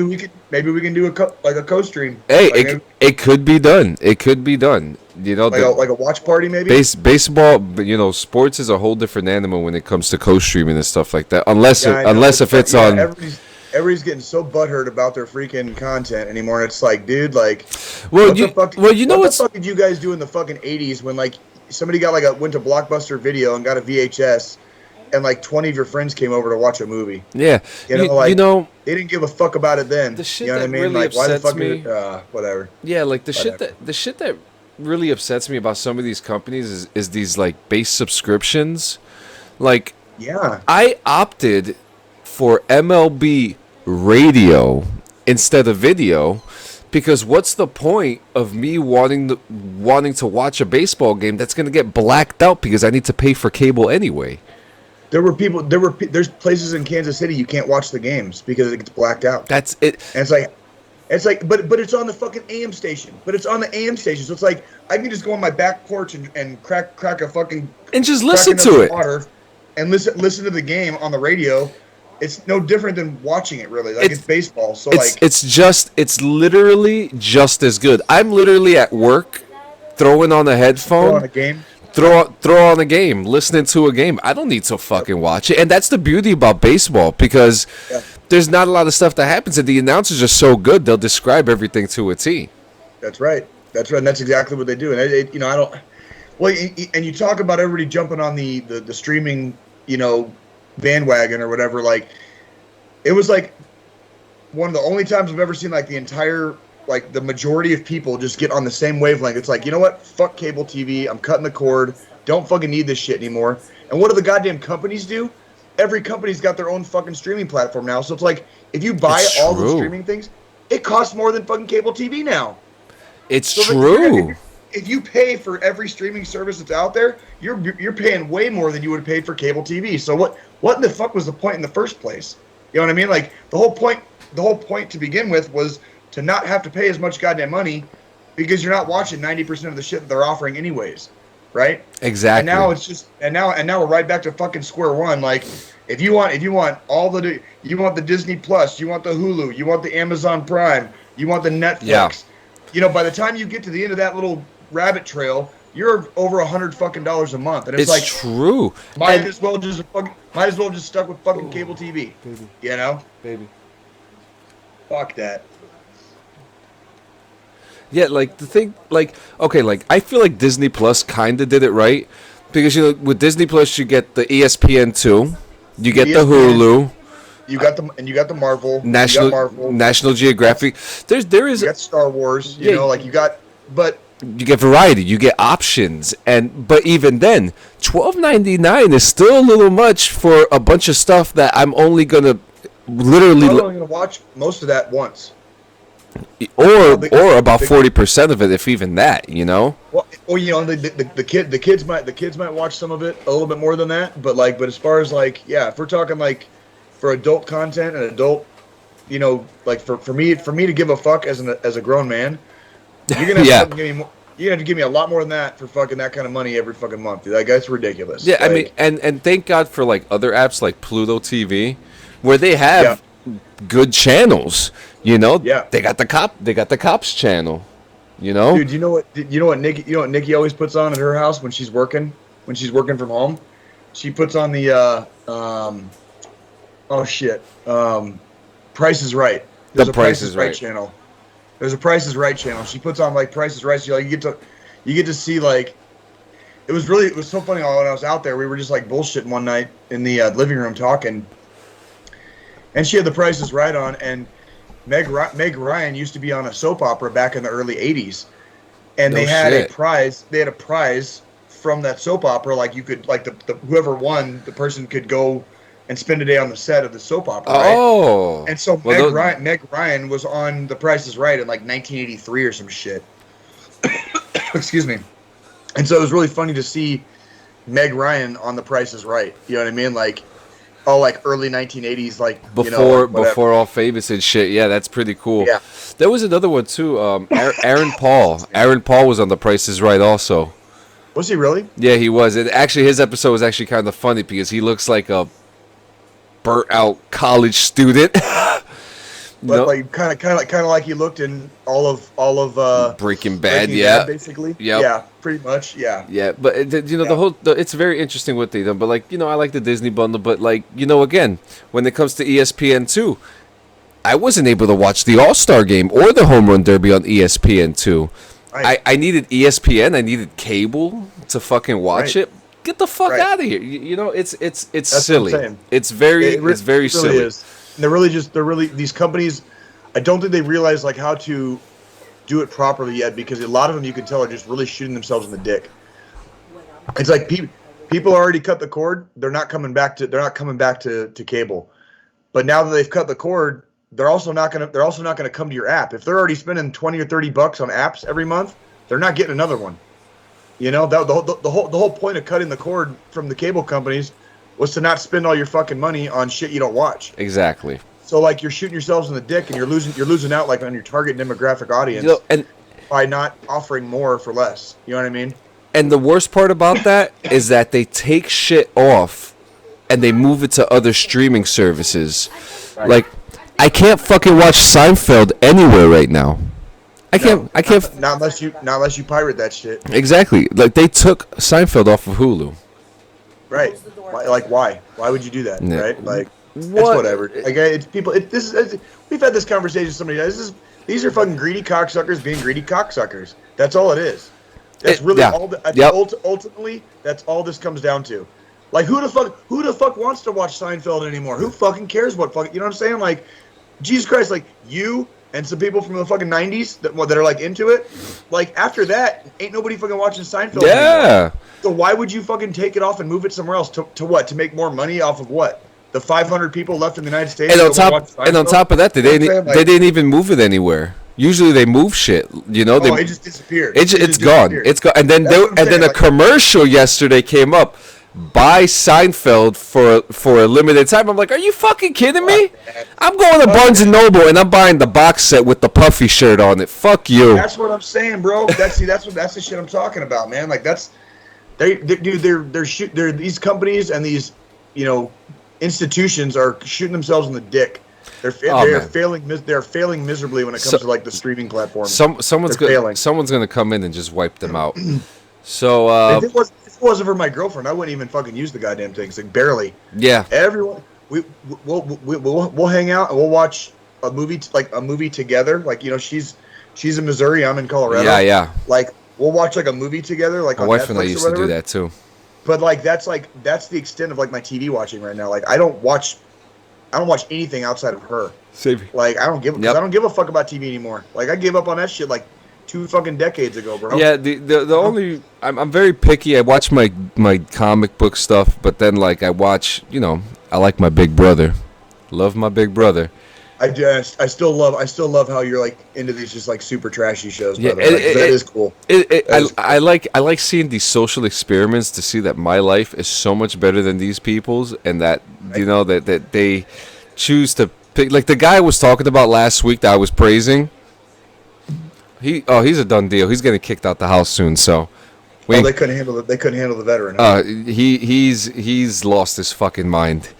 [SPEAKER 2] maybe we can do a co-stream.
[SPEAKER 1] Hey,
[SPEAKER 2] like,
[SPEAKER 1] it could be done. It could be done. You know,
[SPEAKER 2] like a watch party maybe.
[SPEAKER 1] baseball, but sports is a whole different animal when it comes to co-streaming and stuff like that. Unless
[SPEAKER 2] Yeah, I know.
[SPEAKER 1] unless if it's on.
[SPEAKER 2] Everybody's getting so butthurt about their freaking content anymore. And it's like, dude, like,
[SPEAKER 1] Well,
[SPEAKER 2] what the fuck
[SPEAKER 1] what's
[SPEAKER 2] did you guys do in the fucking 80s when like somebody got went to Blockbuster Video and got a VHS, and like 20 of your friends came over to watch a movie?
[SPEAKER 1] yeah.
[SPEAKER 2] You know,
[SPEAKER 1] You
[SPEAKER 2] they didn't give a fuck about it then.
[SPEAKER 1] The shit
[SPEAKER 2] you know what I
[SPEAKER 1] that
[SPEAKER 2] mean?
[SPEAKER 1] really
[SPEAKER 2] Like, why the
[SPEAKER 1] upsets
[SPEAKER 2] fuck
[SPEAKER 1] me-
[SPEAKER 2] is it, whatever.
[SPEAKER 1] Yeah, like the shit
[SPEAKER 2] Whatever.
[SPEAKER 1] that really upsets me about some of these companies is these like base subscriptions. Like
[SPEAKER 2] Yeah.
[SPEAKER 1] I opted for MLB radio instead of video because what's the point of me wanting to watch a baseball game that's going to get blacked out because I need to pay for cable anyway?
[SPEAKER 2] There's places in Kansas City you can't watch the games because it gets blacked out.
[SPEAKER 1] That's it.
[SPEAKER 2] And it's like, but it's on the fucking AM station. But it's on the AM station, so it's like I can just go on my back porch and crack a fucking
[SPEAKER 1] and just listen to it.
[SPEAKER 2] Water and listen to the game on the radio. It's no different than watching it, really. Like it's baseball, so
[SPEAKER 1] it's literally just as good. I'm literally at work, throwing on a headphone,
[SPEAKER 2] throw on a game.
[SPEAKER 1] Throw on a game, listening to a game. I don't need to fucking watch it, and that's the beauty about baseball because there's not a lot of stuff that happens, and the announcers are so good they'll describe everything to a T.
[SPEAKER 2] That's right, and that's exactly what they do. And I don't. Well, and you talk about everybody jumping on the streaming, bandwagon or whatever. Like, it was like one of the only times I've ever seen like the entire. Like the majority of people just get on the same wavelength. It's like, you know what? Fuck cable TV. I'm cutting the cord. Don't fucking need this shit anymore. And what do the goddamn companies do? Every company's got their own fucking streaming platform now. So it's like, if you buy all the streaming things, it costs more than fucking cable TV now.
[SPEAKER 1] It's true.
[SPEAKER 2] Like, if you pay for every streaming service that's out there, you're paying way more than you would have paid for cable TV. So what in the fuck was the point in the first place? You know what I mean? Like the whole point to begin with was to not have to pay as much goddamn money because you're not watching 90% of the shit that they're offering anyways, right?
[SPEAKER 1] Exactly.
[SPEAKER 2] And now it's just and now we're right back to fucking square one. Like if you want all the you want the Disney Plus, you want the Hulu, you want the Amazon Prime, you want the Netflix. Yeah. By the time you get to the end of that little rabbit trail, you're over $100 fucking a month, and it's like
[SPEAKER 1] true.
[SPEAKER 2] Might as well just stuck with fucking cable TV. Baby.
[SPEAKER 1] Baby.
[SPEAKER 2] Fuck that.
[SPEAKER 1] Yeah, like the thing, like okay, like I feel like Disney Plus kind of did it right because with Disney Plus you get the ESPN2, you get the Hulu,
[SPEAKER 2] you got the Marvel,
[SPEAKER 1] National Geographic. You
[SPEAKER 2] got Star Wars, but
[SPEAKER 1] you get variety, you get options, but even then, $12.99 is still a little much for a bunch of stuff that I'm only gonna literally
[SPEAKER 2] I'm only gonna watch most of that once.
[SPEAKER 1] Or about 40% of it, if even that,
[SPEAKER 2] Well, the kids might watch some of it a little bit more than that, but as far as if we're talking for adult content and adult, for me to give a fuck as a grown man, you're gonna have to give me a lot more than that for fucking that kind of money every fucking month. Dude. That's ridiculous.
[SPEAKER 1] Yeah, I mean, and thank God for other apps like Pluto TV, where they have good channels. They got the cops channel.
[SPEAKER 2] Dude, you know what Nikki always puts on at her house when she's working from home? She puts on the Price is Right. There's a Price is Right channel. There's a Price is Right channel. She puts on Price is Right. So you get to see it was so funny when I was out there. We were just bullshitting one night in the living room talking, and she had the Price is Right on, and Meg Ryan used to be on a soap opera back in the early 80s, and they had a prize. They had a prize from that soap opera. You could whoever won, the person could go and spend a day on the set of the soap opera.
[SPEAKER 1] Oh,
[SPEAKER 2] right? And so Meg Ryan was on The Price is Right in 1983 or some shit. Excuse me. And so it was really funny to see Meg Ryan on The Price is Right. You know what I mean? Early 1980s,
[SPEAKER 1] before all famous and shit. Yeah, that's pretty cool.
[SPEAKER 2] Yeah.
[SPEAKER 1] There was another one too. Aaron Paul. Aaron Paul was on The Price is Right also.
[SPEAKER 2] Was he really?
[SPEAKER 1] Yeah, he was. And actually, his episode was actually kind of funny because he looks like a burnt out college student.
[SPEAKER 2] But kind of like he looked in all of
[SPEAKER 1] Breaking Bad,
[SPEAKER 2] basically.
[SPEAKER 1] Yep.
[SPEAKER 2] Yeah, pretty much, yeah.
[SPEAKER 1] Yeah, but it's very interesting what they done. But I like the Disney bundle. But again, when it comes to ESPN2, I wasn't able to watch the All-Star Game or the Home Run Derby on ESPN2. Right. I needed ESPN. I needed cable to fucking watch it. Get the fuck out of here. It's
[SPEAKER 2] That's
[SPEAKER 1] silly.
[SPEAKER 2] What I'm saying.
[SPEAKER 1] It's very
[SPEAKER 2] really
[SPEAKER 1] silly.
[SPEAKER 2] Is. And they're really these companies. I don't think they realize how to do it properly yet, because a lot of them, you can tell, are just really shooting themselves in the dick. It's like people already cut the cord. They're not coming back to cable. But now that they've cut the cord, they're also not gonna come to your app. If they're already spending $20 or $30 on apps every month, they're not getting another one. The whole point of cutting the cord from the cable companies was to not spend all your fucking money on shit you don't watch.
[SPEAKER 1] Exactly.
[SPEAKER 2] So like you're shooting yourselves in the dick and you're losing out like on your target demographic audience
[SPEAKER 1] And
[SPEAKER 2] by not offering more for less. You know what I mean?
[SPEAKER 1] And the worst part about that is that they take shit off and they move it to other streaming services.
[SPEAKER 2] Right.
[SPEAKER 1] Like, I can't fucking watch Seinfeld anywhere right now. I can't.
[SPEAKER 2] Not unless you pirate that shit.
[SPEAKER 1] Exactly. Like, they took Seinfeld off of Hulu.
[SPEAKER 2] Right. Like why? Why would you do that?
[SPEAKER 1] Yeah.
[SPEAKER 2] Right? Like it's
[SPEAKER 1] What?
[SPEAKER 2] whatever. Like it's people. We've had this conversation with somebody. These are fucking greedy cocksuckers being greedy cocksuckers. That's all it is. That's really
[SPEAKER 1] yeah.
[SPEAKER 2] all.
[SPEAKER 1] Yep.
[SPEAKER 2] Ultimately, that's all this comes down to. Like who the fuck wants to watch Seinfeld anymore? Who fucking cares what fucking, you know what I'm saying? Like, Jesus Christ, like you and some people from the fucking 90s that are like into it. Like after that, ain't nobody fucking watching Seinfeld anymore. So why would you fucking take it off and move it somewhere else to what? To make more money off of what? The 500 people left in the United States.
[SPEAKER 1] And on top of that, they didn't even move it anywhere. Usually they move shit, you know.
[SPEAKER 2] It just disappeared.
[SPEAKER 1] It's gone. It's gone. And then a commercial yesterday came up. Buy Seinfeld for a limited time. I'm like, are you fucking kidding me? I'm going to Barnes and Noble and I'm buying the box set with the puffy shirt on it. Fuck you.
[SPEAKER 2] That's what I'm saying, bro. That's the shit I'm talking about, man. Like they're these companies and these, you know, institutions are shooting themselves in the dick. They're failing miserably when it comes to like the streaming platform.
[SPEAKER 1] Someone's gonna come in and just wipe them out. So
[SPEAKER 2] if it wasn't for my girlfriend, I wouldn't even fucking use the goddamn things. Like barely.
[SPEAKER 1] Yeah.
[SPEAKER 2] Everyone, we'll hang out and we'll watch a movie together. Like, you know, she's in Missouri, I'm in Colorado.
[SPEAKER 1] Yeah.
[SPEAKER 2] Like we'll watch like a movie together. Like
[SPEAKER 1] my
[SPEAKER 2] on
[SPEAKER 1] wife
[SPEAKER 2] Netflix
[SPEAKER 1] and I used to do that too.
[SPEAKER 2] But that's the extent of like my TV watching right now. Like I don't watch anything outside of her.
[SPEAKER 1] Same.
[SPEAKER 2] Like I don't give a fuck about TV anymore. Like I gave up on that shit like 2 fucking decades ago, bro.
[SPEAKER 1] Yeah, the only I'm very picky. I watch my comic book stuff, but then like I watch, you know, I like my Big Brother. Love my Big Brother.
[SPEAKER 2] I still love how you're like into these just like super trashy shows.
[SPEAKER 1] Yeah,
[SPEAKER 2] that is cool.
[SPEAKER 1] I like seeing these social experiments to see that my life is so much better than these people's, and that you know that they choose to pick. Like the guy I was talking about last week that I was praising. He's a done deal. He's getting kicked out the house soon. So
[SPEAKER 2] they couldn't handle the veteran. Huh?
[SPEAKER 1] He's lost his fucking mind.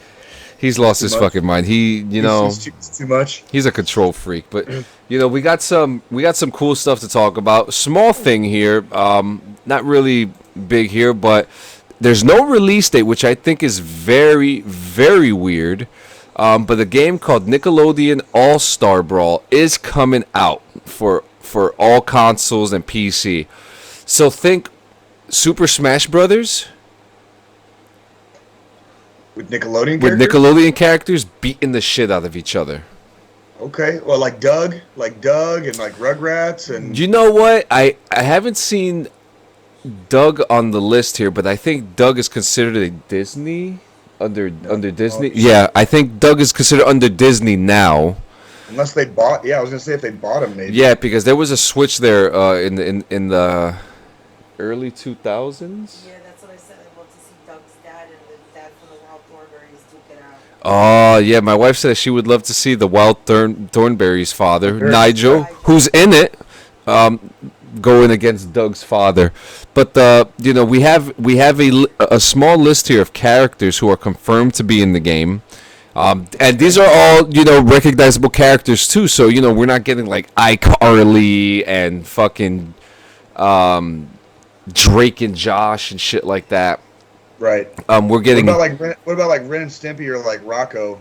[SPEAKER 1] He's lost his fucking mind. He's
[SPEAKER 2] too much.
[SPEAKER 1] He's a control freak. But you know, we got some cool stuff to talk about. Small thing here, not really big here, but there's no release date, which I think is very, very weird. But a game called Nickelodeon All-Star Brawl is coming out for all consoles and PC. So think Super Smash Brothers.
[SPEAKER 2] With Nickelodeon characters?
[SPEAKER 1] With Nickelodeon characters beating the shit out of each other.
[SPEAKER 2] Okay. Well, like Doug and like Rugrats and...
[SPEAKER 1] You know what? I haven't seen Doug on the list here, but I think Doug is considered a Disney under Disney. Yeah, I think Doug is considered under Disney now.
[SPEAKER 2] Unless they bought... Yeah, I was going to say if they bought him, maybe.
[SPEAKER 1] Yeah, because there was a switch there in the early 2000s.
[SPEAKER 3] Yeah, that's what I said. I want to see Doug's dad and the dad from the Wild Thornberries duke it out.
[SPEAKER 1] Oh, yeah, my wife said she would love to see the Wild Thornberry's father, Nigel, who's in it, going against Doug's father. But, you know, we have a small list here of characters who are confirmed to be in the game. And these are all, you know, recognizable characters, too. So, you know, we're not getting, like, iCarly and fucking Drake and Josh and shit like that.
[SPEAKER 2] Right.
[SPEAKER 1] We're getting...
[SPEAKER 2] What about like Ren and Stimpy or, like, Rocco?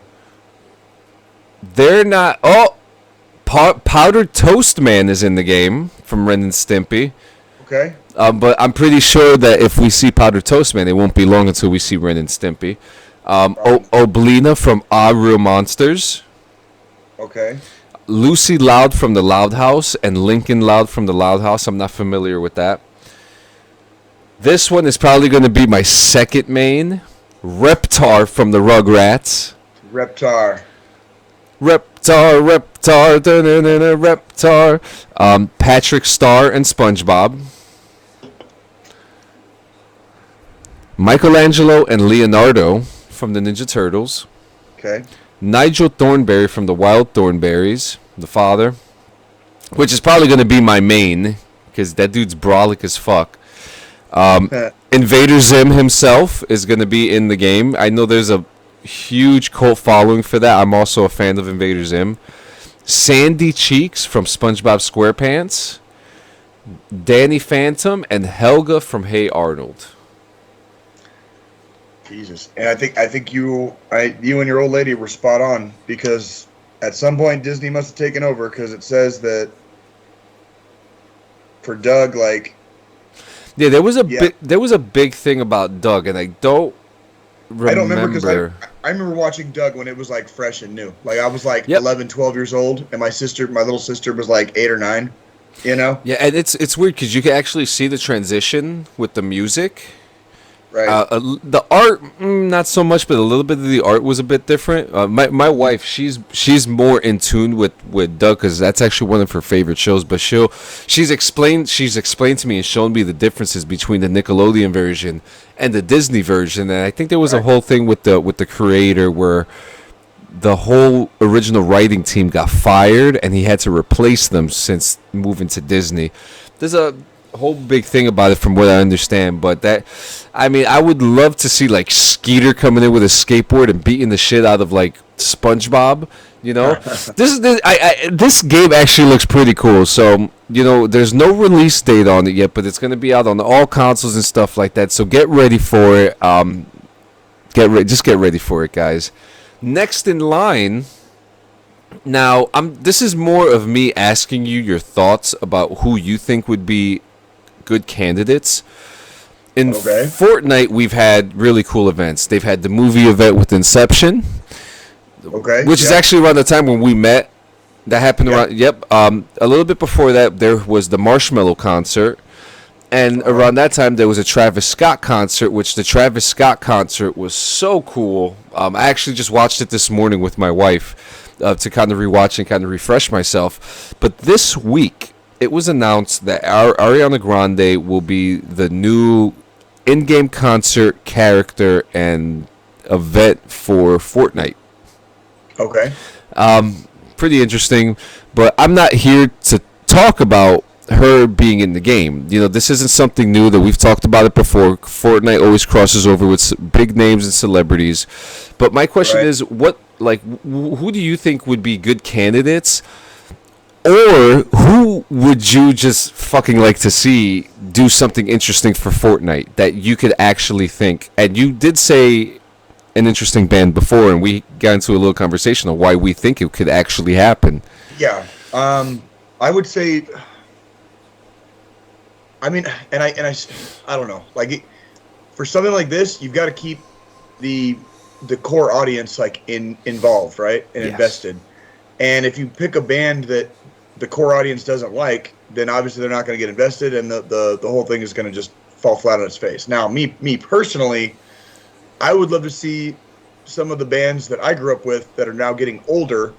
[SPEAKER 1] They're not... Oh! Powdered Toast Man is in the game from Ren and Stimpy.
[SPEAKER 2] Okay.
[SPEAKER 1] But I'm pretty sure that if we see Powdered Toast Man, it won't be long until we see Ren and Stimpy. Oblina from Our Real Monsters.
[SPEAKER 2] Okay.
[SPEAKER 1] Lucy Loud from the Loud House and Lincoln Loud from the Loud House. I'm not familiar with that. This one is probably going to be my second main. Reptar from the Rugrats.
[SPEAKER 2] Reptar,
[SPEAKER 1] Reptar. Patrick Star and SpongeBob. Michelangelo and Leonardo from the Ninja Turtles.
[SPEAKER 2] Okay.
[SPEAKER 1] Nigel Thornberry from the Wild Thornberries, the father, which is probably going to be my main because that dude's brawlic as fuck. Invader Zim himself is going to be in the game. I know there's a huge cult following for that. I'm also a fan of Invader Zim. Sandy Cheeks from SpongeBob SquarePants. Danny Phantom and Helga from Hey Arnold.
[SPEAKER 2] Jesus, and I think you and your old lady were spot on, because at some point Disney must have taken over, because it says that for Doug, like,
[SPEAKER 1] yeah, there was a big thing about Doug, and I don't remember
[SPEAKER 2] because I remember watching Doug when it was like fresh and new. Like I was like 11, 12 years old, and my little sister was like 8 or 9. You know?
[SPEAKER 1] Yeah, and it's weird because you can actually see the transition with the music.
[SPEAKER 2] Right.
[SPEAKER 1] The art, not so much, but a little bit of the art was a bit different. My wife, she's more in tune with Doug because that's actually one of her favorite shows. But she's explained to me and shown me the differences between the Nickelodeon version and the Disney version. And I think there was a whole thing with the creator where the whole original writing team got fired and he had to replace them since moving to Disney. There's a whole big thing about it from what I understand, but I would love to see like Skeeter coming in with a skateboard and beating the shit out of like SpongeBob, you know. This game actually looks pretty cool. So, you know, there's no release date on it yet, but it's going to be out on all consoles and stuff like that. So get ready for it. Just get ready for it, guys. Next in line, now this is more of me asking you your thoughts about who you think would be good candidates. In Fortnite, we've had really cool events. They've had the movie event with Inception, which is actually around the time when we met. That happened around. A little bit before that, there was the Marshmello concert, and around that time there was a Travis Scott concert. Which the Travis Scott concert was so cool. I actually just watched it this morning with my wife to kind of rewatch and kind of refresh myself. But this week, it was announced that Ariana Grande will be the new in-game concert character and event for Fortnite.
[SPEAKER 2] Okay.
[SPEAKER 1] Pretty interesting, but I'm not here to talk about her being in the game. You know, this isn't something new that we've talked about it before. Fortnite always crosses over with big names and celebrities. But my question is, who do you think would be good candidates? Or who would you just fucking like to see do something interesting for Fortnite that you could actually think? And you did say an interesting band before, and we got into a little conversation of why we think it could actually happen.
[SPEAKER 2] Yeah. I would say, I mean, and I don't know. Like, for something like this, you've got to keep the core audience like involved, right, and invested. And if you pick a band that the core audience doesn't like, then obviously they're not going to get invested, and the whole thing is going to just fall flat on its face. Now, me personally, I would love to see some of the bands that I grew up with that are now getting older.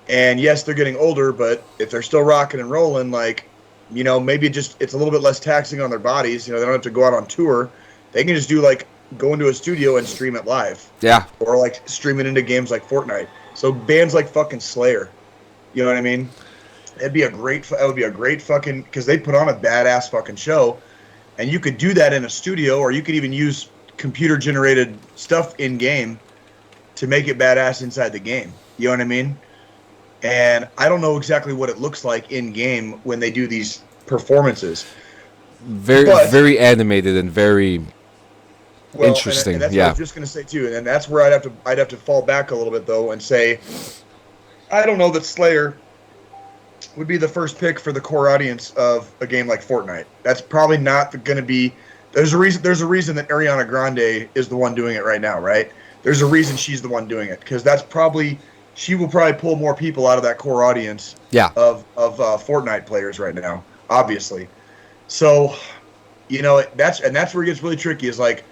[SPEAKER 2] And yes, they're getting older, but if they're still rocking and rolling, like, you know, maybe it's a little bit less taxing on their bodies. You know, they don't have to go out on tour. They can just go into a studio and stream it live. Yeah. Or like stream it into games like Fortnite. So bands like fucking Slayer, you know what I mean? That would be a great fucking, because they put on a badass fucking show, and you could do that in a studio, or you could even use computer generated stuff in game to make it badass inside the game. You know what I mean? And I don't know exactly what it looks like in game when they do these performances.
[SPEAKER 1] Very animated and very interesting.
[SPEAKER 2] And that's what I was just going to say too. And that's where I'd have to fall back a little bit though and say, I don't know that Slayer would be the first pick for the core audience of a game like Fortnite. That's probably not going to be. There's a reason that Ariana Grande is the one doing it right now, right? There's a reason she's the one doing it, because she will probably pull more people out of that core audience of Fortnite players right now, obviously. So, you know, that's where it gets really tricky, is like,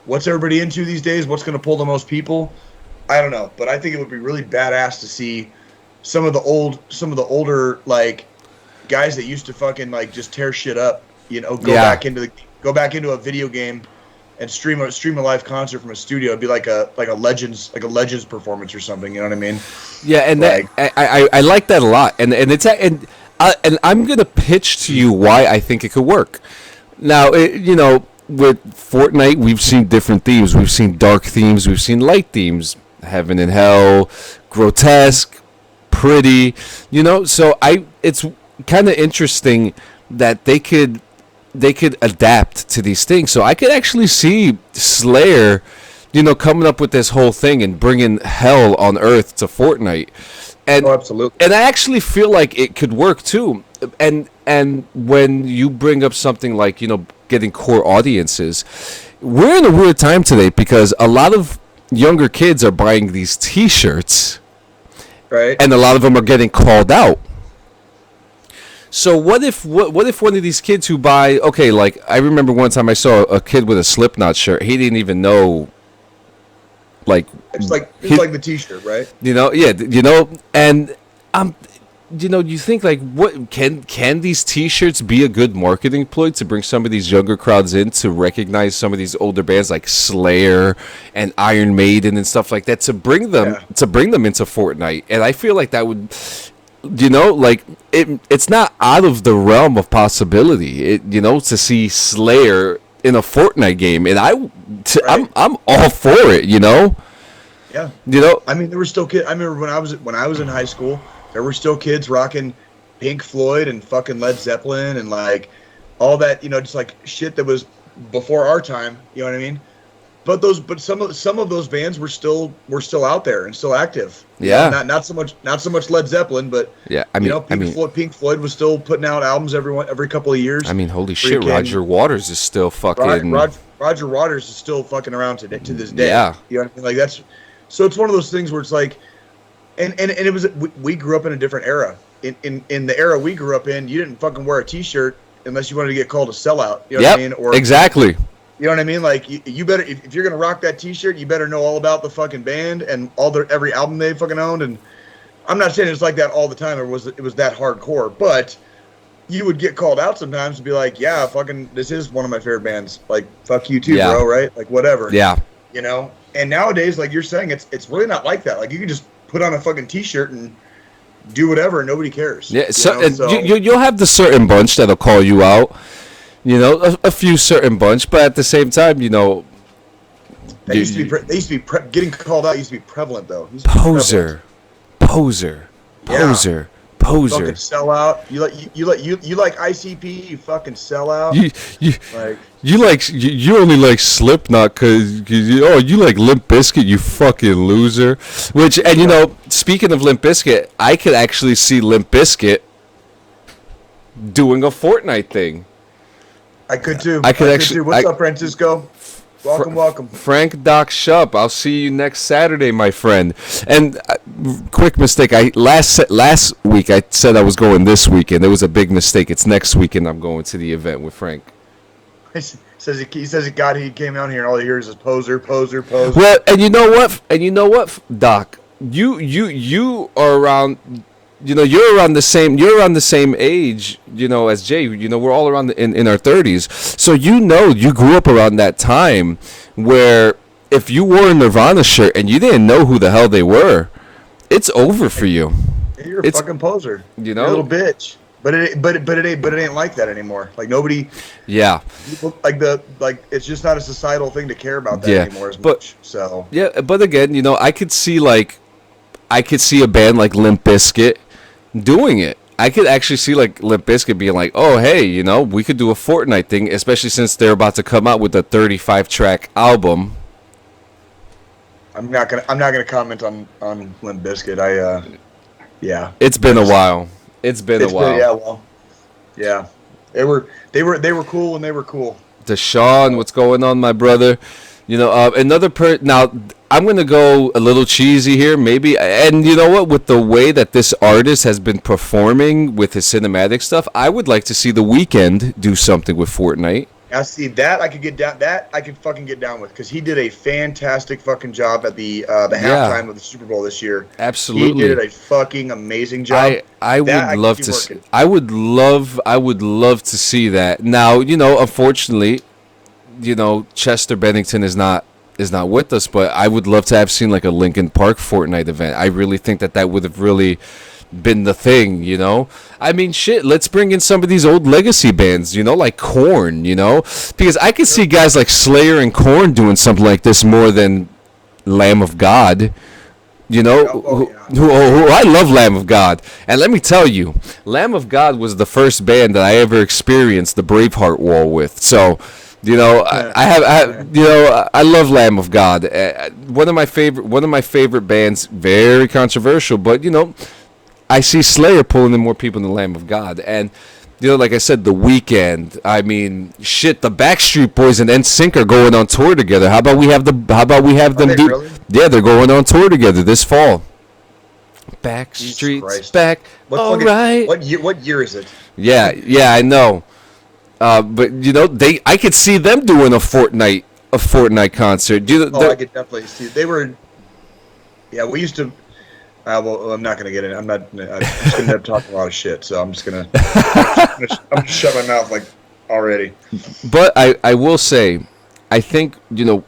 [SPEAKER 2] what's everybody into these days? What's going to pull the most people? I don't know, but I think it would be really badass to see some of the older like guys that used to fucking like just tear shit up, you know, go back into a video game and stream a live concert from a studio. It'd be like a Legends performance or something. You know what I mean?
[SPEAKER 1] Yeah, and
[SPEAKER 2] Like-
[SPEAKER 1] that I like that a lot, and and I'm gonna pitch to you why I think it could work. Now, with Fortnite, we've seen different themes. We've seen dark themes. We've seen light themes. Heaven and hell, grotesque, pretty. So it's kind of interesting that they could adapt to these things. So I could actually see Slayer, coming up with this whole thing and bringing hell on earth to Fortnite. And,
[SPEAKER 2] absolutely.
[SPEAKER 1] And I actually feel like it could work too. And when you bring up something like, getting core audiences, we're in a weird time today because a lot of younger kids are buying these T-shirts,
[SPEAKER 2] Right.
[SPEAKER 1] and a lot of them are getting called out. So what if one of these kids who buy, okay, like I remember one time I saw a kid with a Slipknot shirt. He didn't even know, like
[SPEAKER 2] It's like the T-shirt, right?
[SPEAKER 1] and you think like, what can these T-shirts be a good marketing ploy to bring some of these younger crowds in to recognize some of these older bands like Slayer and Iron Maiden and stuff like that, to bring them into Fortnite. And I feel like that would, like it's not out of the realm of possibility, to see Slayer in a Fortnite game, and I'm all for it,
[SPEAKER 2] Yeah. I mean, there were still kids. I remember when I was in high school, there were still kids rocking Pink Floyd and fucking Led Zeppelin and like all that, just like shit that was before our time. You know what I mean? But some of those bands were still out there and still active.
[SPEAKER 1] Yeah.
[SPEAKER 2] Not so much Led Zeppelin, but
[SPEAKER 1] yeah.
[SPEAKER 2] Pink Floyd was still putting out albums every couple of years.
[SPEAKER 1] I mean, holy shit, Roger Waters is still fucking.
[SPEAKER 2] Roger Waters is still fucking around to this day.
[SPEAKER 1] Yeah.
[SPEAKER 2] You know what I mean? Like so it's one of those things where it's like, and it was, we grew up in a different era. In the era we grew up in, you didn't fucking wear a T-shirt unless you wanted to get called a sellout. You know what I mean? Or
[SPEAKER 1] exactly.
[SPEAKER 2] You know what I mean? Like you better, if you're gonna rock that T-shirt, you better know all about the fucking band and every album they fucking owned. And I'm not saying it's like that all the time. It was that hardcore, but you would get called out sometimes and be like, yeah, fucking, this is one of my favorite bands. Like, fuck you too, bro, right? Like, whatever.
[SPEAKER 1] Yeah.
[SPEAKER 2] And nowadays, like you're saying, it's really not like that. Like, you can just put on a fucking T-shirt and do whatever, and nobody cares.
[SPEAKER 1] Yeah, you'll have the certain bunch that'll call you out. A few certain bunch, but at the same time,
[SPEAKER 2] getting called out used to be prevalent though.
[SPEAKER 1] Poser.
[SPEAKER 2] Fucking sellout. You like ICP? You fucking sellout.
[SPEAKER 1] You only like Slipknot because you like Limp Bizkit, you fucking loser. Which, and speaking of Limp Bizkit, I could actually see Limp Bizkit doing a Fortnite thing.
[SPEAKER 2] I could too.
[SPEAKER 1] Actually.
[SPEAKER 2] What's up, Francisco? Welcome.
[SPEAKER 1] Frank Doc Shup. I'll see you next Saturday, my friend. And quick mistake. Last week I said I was going this weekend. There was a big mistake. It's next weekend I'm going to the event with Frank.
[SPEAKER 2] He says he came out here and all he hears is poser.
[SPEAKER 1] Well, and you know what, Doc? You are around. You're around the same age, as Jay. We're all around in our 30s. So you grew up around that time where if you wore a Nirvana shirt and you didn't know who the hell they were, it's over for you.
[SPEAKER 2] You're a fucking poser. You're a little bitch. But it ain't like that anymore. Like nobody.
[SPEAKER 1] Yeah.
[SPEAKER 2] Like it's just not a societal thing to care about that anymore as much. So.
[SPEAKER 1] Yeah, but again, I could see a band like Limp Bizkit doing it. I could actually see like Limp Bizkit being like, oh hey, we could do a Fortnite thing, especially since they're about to come out with a 35-track album.
[SPEAKER 2] I'm not gonna comment on Limp Bizkit. Yeah.
[SPEAKER 1] It's been a while.
[SPEAKER 2] Yeah. They were cool when they were cool.
[SPEAKER 1] Deshaun, what's going on, my brother? Now I'm gonna go a little cheesy here, maybe. And you know what? With the way that this artist has been performing with his cinematic stuff, I would like to see The Weeknd do something with Fortnite.
[SPEAKER 2] Now, see that I could get down. That I could fucking get down with because he did a fantastic fucking job at the halftime of the Super Bowl this year.
[SPEAKER 1] Absolutely,
[SPEAKER 2] he did a fucking amazing job.
[SPEAKER 1] I would love to. I would love to see that. Now, unfortunately, Chester Bennington is not with us, but I would love to have seen like a Linkin Park Fortnite event. I really think that would have really been the thing, I mean, shit, let's bring in some of these old legacy bands, like Korn, because I could see guys like Slayer and Korn doing something like this more than Lamb of God, who I love Lamb of God. And let me tell you, Lamb of God was the first band that I ever experienced the Braveheart wall with. So, I love Lamb of God. One of my favorite bands, very controversial, but I see Slayer pulling in more people than Lamb of God. And like I said, The Weeknd. I mean, shit, the Backstreet Boys and NSYNC are going on tour together. How about we have them do?
[SPEAKER 2] Really?
[SPEAKER 1] Yeah, they're going on tour together this fall. Backstreet's back. All right.
[SPEAKER 2] What year is it?
[SPEAKER 1] Yeah, I know. But I could see them doing a Fortnite concert.
[SPEAKER 2] I could definitely see. They were. Yeah, we used to. Well, I'm not gonna get in. I'm just gonna have to talk a lot of shit. So I'm just gonna. I'm gonna shut my mouth already.
[SPEAKER 1] But I will say, I think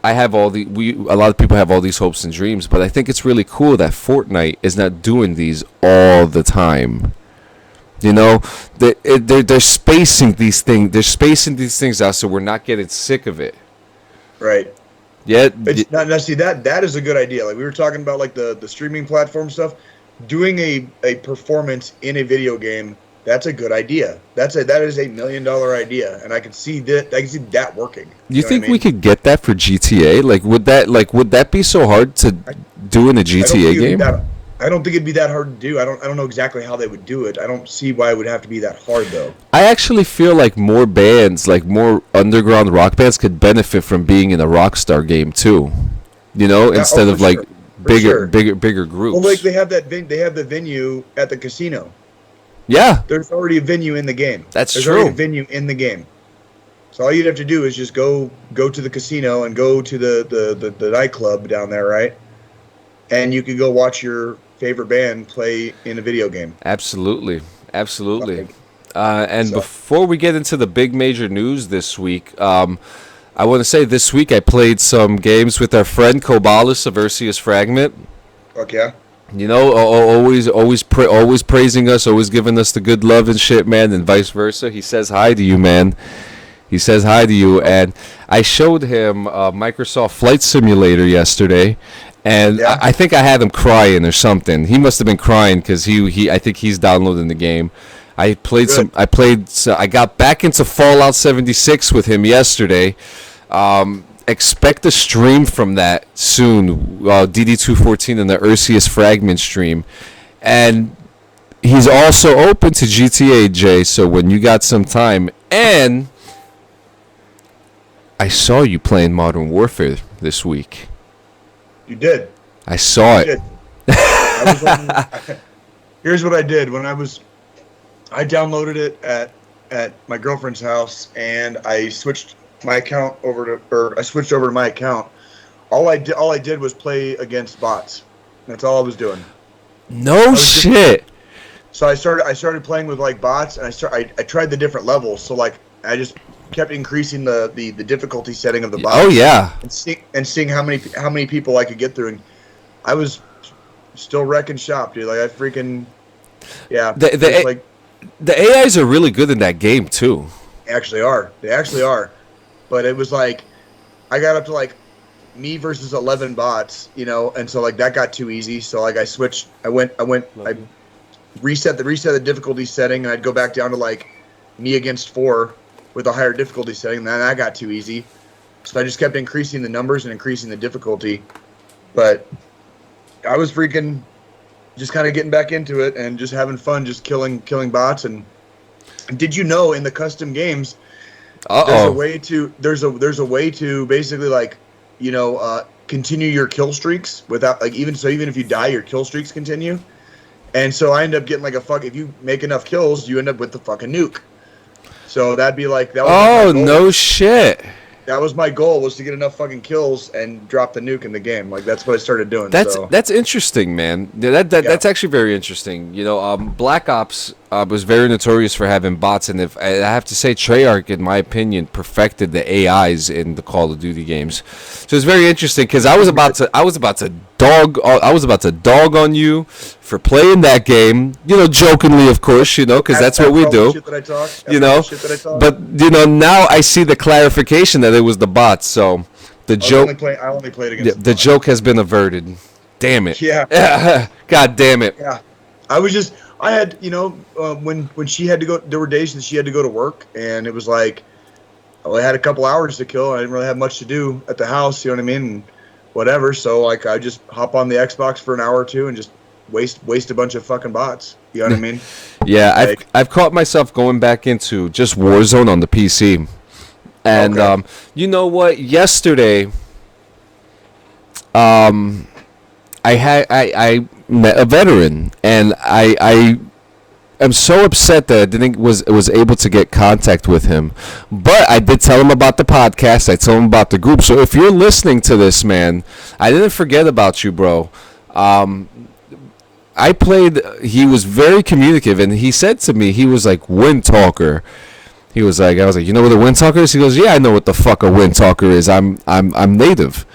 [SPEAKER 1] I have a lot of people have all these hopes and dreams, but I think it's really cool that Fortnite is not doing these all the time. They're spacing these things. They're spacing these things out so we're not getting sick of it.
[SPEAKER 2] Right.
[SPEAKER 1] Yeah.
[SPEAKER 2] Now see that is a good idea. Like we were talking about, like the streaming platform stuff. Doing a performance in a video game, that's a good idea. That is $1 million idea, and I can see that. I can see that working.
[SPEAKER 1] You think we could get that for GTA? Would that be so hard to do in a GTA game?
[SPEAKER 2] I don't think it'd be that hard to do. I don't know exactly how they would do it. I don't see why it would have to be that hard though.
[SPEAKER 1] I actually feel like more bands, like more underground rock bands, could benefit from being in a Rockstar game too. Instead of like bigger groups.
[SPEAKER 2] Well, like they have the venue at the casino.
[SPEAKER 1] Yeah.
[SPEAKER 2] There's already a venue in the game.
[SPEAKER 1] There's
[SPEAKER 2] true. There's already a venue in the game. So all you'd have to do is just go to the casino and go to the nightclub down there, right? And you could go watch your favorite band play in a video game.
[SPEAKER 1] Absolutely. Before we get into the big major news this week, I want to say this week I played some games with our friend Kobalis of Ursius Fragment.
[SPEAKER 2] Fuck yeah.
[SPEAKER 1] Always praising us, always giving us the good love and shit, man, and vice versa. He says hi to you, man. He says hi to you, and I showed him Microsoft Flight Simulator yesterday. And yeah. I think I had him crying or something. He must have been crying because I think he's downloading the game. I got back into Fallout 76 with him yesterday. Expect a stream from that soon. DD214 and the Ursius Fragment stream. And he's also open to GTA, Jay, so when you got some time. And I saw you playing Modern Warfare this week.
[SPEAKER 2] You did.
[SPEAKER 1] I saw it.
[SPEAKER 2] Here's what I did when I downloaded it at my girlfriend's house, and I switched my account over to my account. All I did was play against bots. That's all I was doing.
[SPEAKER 1] No shit.
[SPEAKER 2] So I started playing with like bots, and I tried the different levels. So like I just kept increasing the difficulty setting of the bots.
[SPEAKER 1] Oh yeah.
[SPEAKER 2] And seeing how many people I could get through, and I was still wrecking shop, dude. Like I freaking yeah.
[SPEAKER 1] The AIs are really good in that game too.
[SPEAKER 2] They actually are. But it was like I got up to like me versus 11 bots, and so like that got too easy. So like I switched. I reset the difficulty setting, and I'd go back down to like me against 4 with a higher difficulty setting. And then that got too easy. So I just kept increasing the numbers and increasing the difficulty. But I was freaking just kind of getting back into it and just having fun, just killing bots. And did you know in the custom games, there's a way to basically like, continue your kill streaks without like even if you die, your kill streaks continue. And so I end up getting like if you make enough kills, you end up with the fucking nuke. So that'd be like that. Was
[SPEAKER 1] no shit.
[SPEAKER 2] That was my goal, was to get enough fucking kills and drop the nuke in the game. Like that's what I started doing.
[SPEAKER 1] That's interesting, man. That's actually very interesting. Black Ops was very notorious for having bots, and if I have to say, Treyarch, in my opinion, perfected the AIs in the Call of Duty games. So it's very interesting because I was about to dog on you for playing that game. You know, jokingly, of course. You know, because that's what we do. You know, but you know, now I see the clarification that it was the bots. So the joke.
[SPEAKER 2] I only played against
[SPEAKER 1] the joke has been averted. Damn it.
[SPEAKER 2] Yeah.
[SPEAKER 1] God damn it.
[SPEAKER 2] Yeah. I had, you know, when she had to go, there were days that she had to go to work, and it was like, I had a couple hours to kill. I didn't really have much to do at the house, you know what I mean, and whatever. So like, I just hop on the Xbox for an hour or two and just waste a bunch of fucking bots. You know what I mean?
[SPEAKER 1] Yeah, like, I've caught myself going back into just Warzone on the PC, and
[SPEAKER 2] Okay.
[SPEAKER 1] You know what? Yesterday, I met a veteran, and I am so upset that I didn't was able to get contact with him. But I did tell him about the podcast. I told him about the group. So if you're listening to this, man, I didn't forget about you, bro. I played. He was very communicative, and he said to me, he was like, "Wind Talker." He was like, I was like, "You know what a Wind Talker is?" He goes, "Yeah, I know what the fuck a Wind Talker is. I'm native."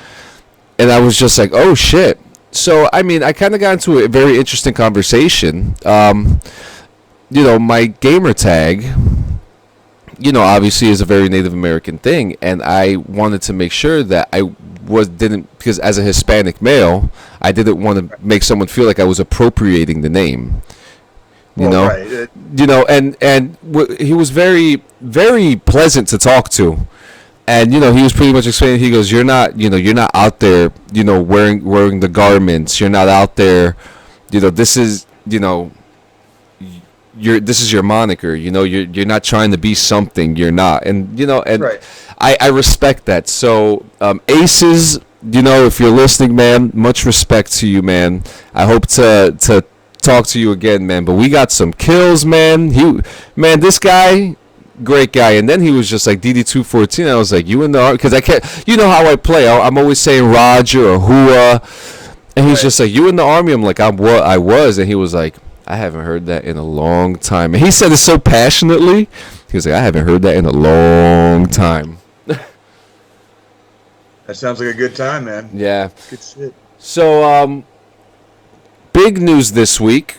[SPEAKER 1] And I was just like, "Oh shit." So, I mean, I kind of got into a very interesting conversation. You know, my gamer tag, you know, obviously is a very Native American thing, and I wanted to make sure that because as a Hispanic male, I didn't want to make someone feel like I was appropriating the name. You know,
[SPEAKER 2] right.
[SPEAKER 1] You know, and he was very, very pleasant to talk to. And, you know, he was pretty much explaining, he goes, you're not out there, you know, wearing the garments. You're not out there, you know, this is, you know, this is your moniker. You know, you're not trying to be something you're not. And, you know, and
[SPEAKER 2] Right.
[SPEAKER 1] I respect that. So, Aces, you know, if you're listening, man, much respect to you, man. I hope to talk to you again, man. But we got some kills, man. This guy... Great guy. And then he was just like DD214. I was like, you in the army? Because I can't, you know how I play. I'm always saying Roger or Hua. And he's just like, you in the army? I'm like, I was. And he was like, I haven't heard that in a long time. And he said it so passionately. He was like, I haven't heard that in a long time.
[SPEAKER 2] That sounds like a good time, man.
[SPEAKER 1] Yeah.
[SPEAKER 2] Good shit.
[SPEAKER 1] So, big news this week.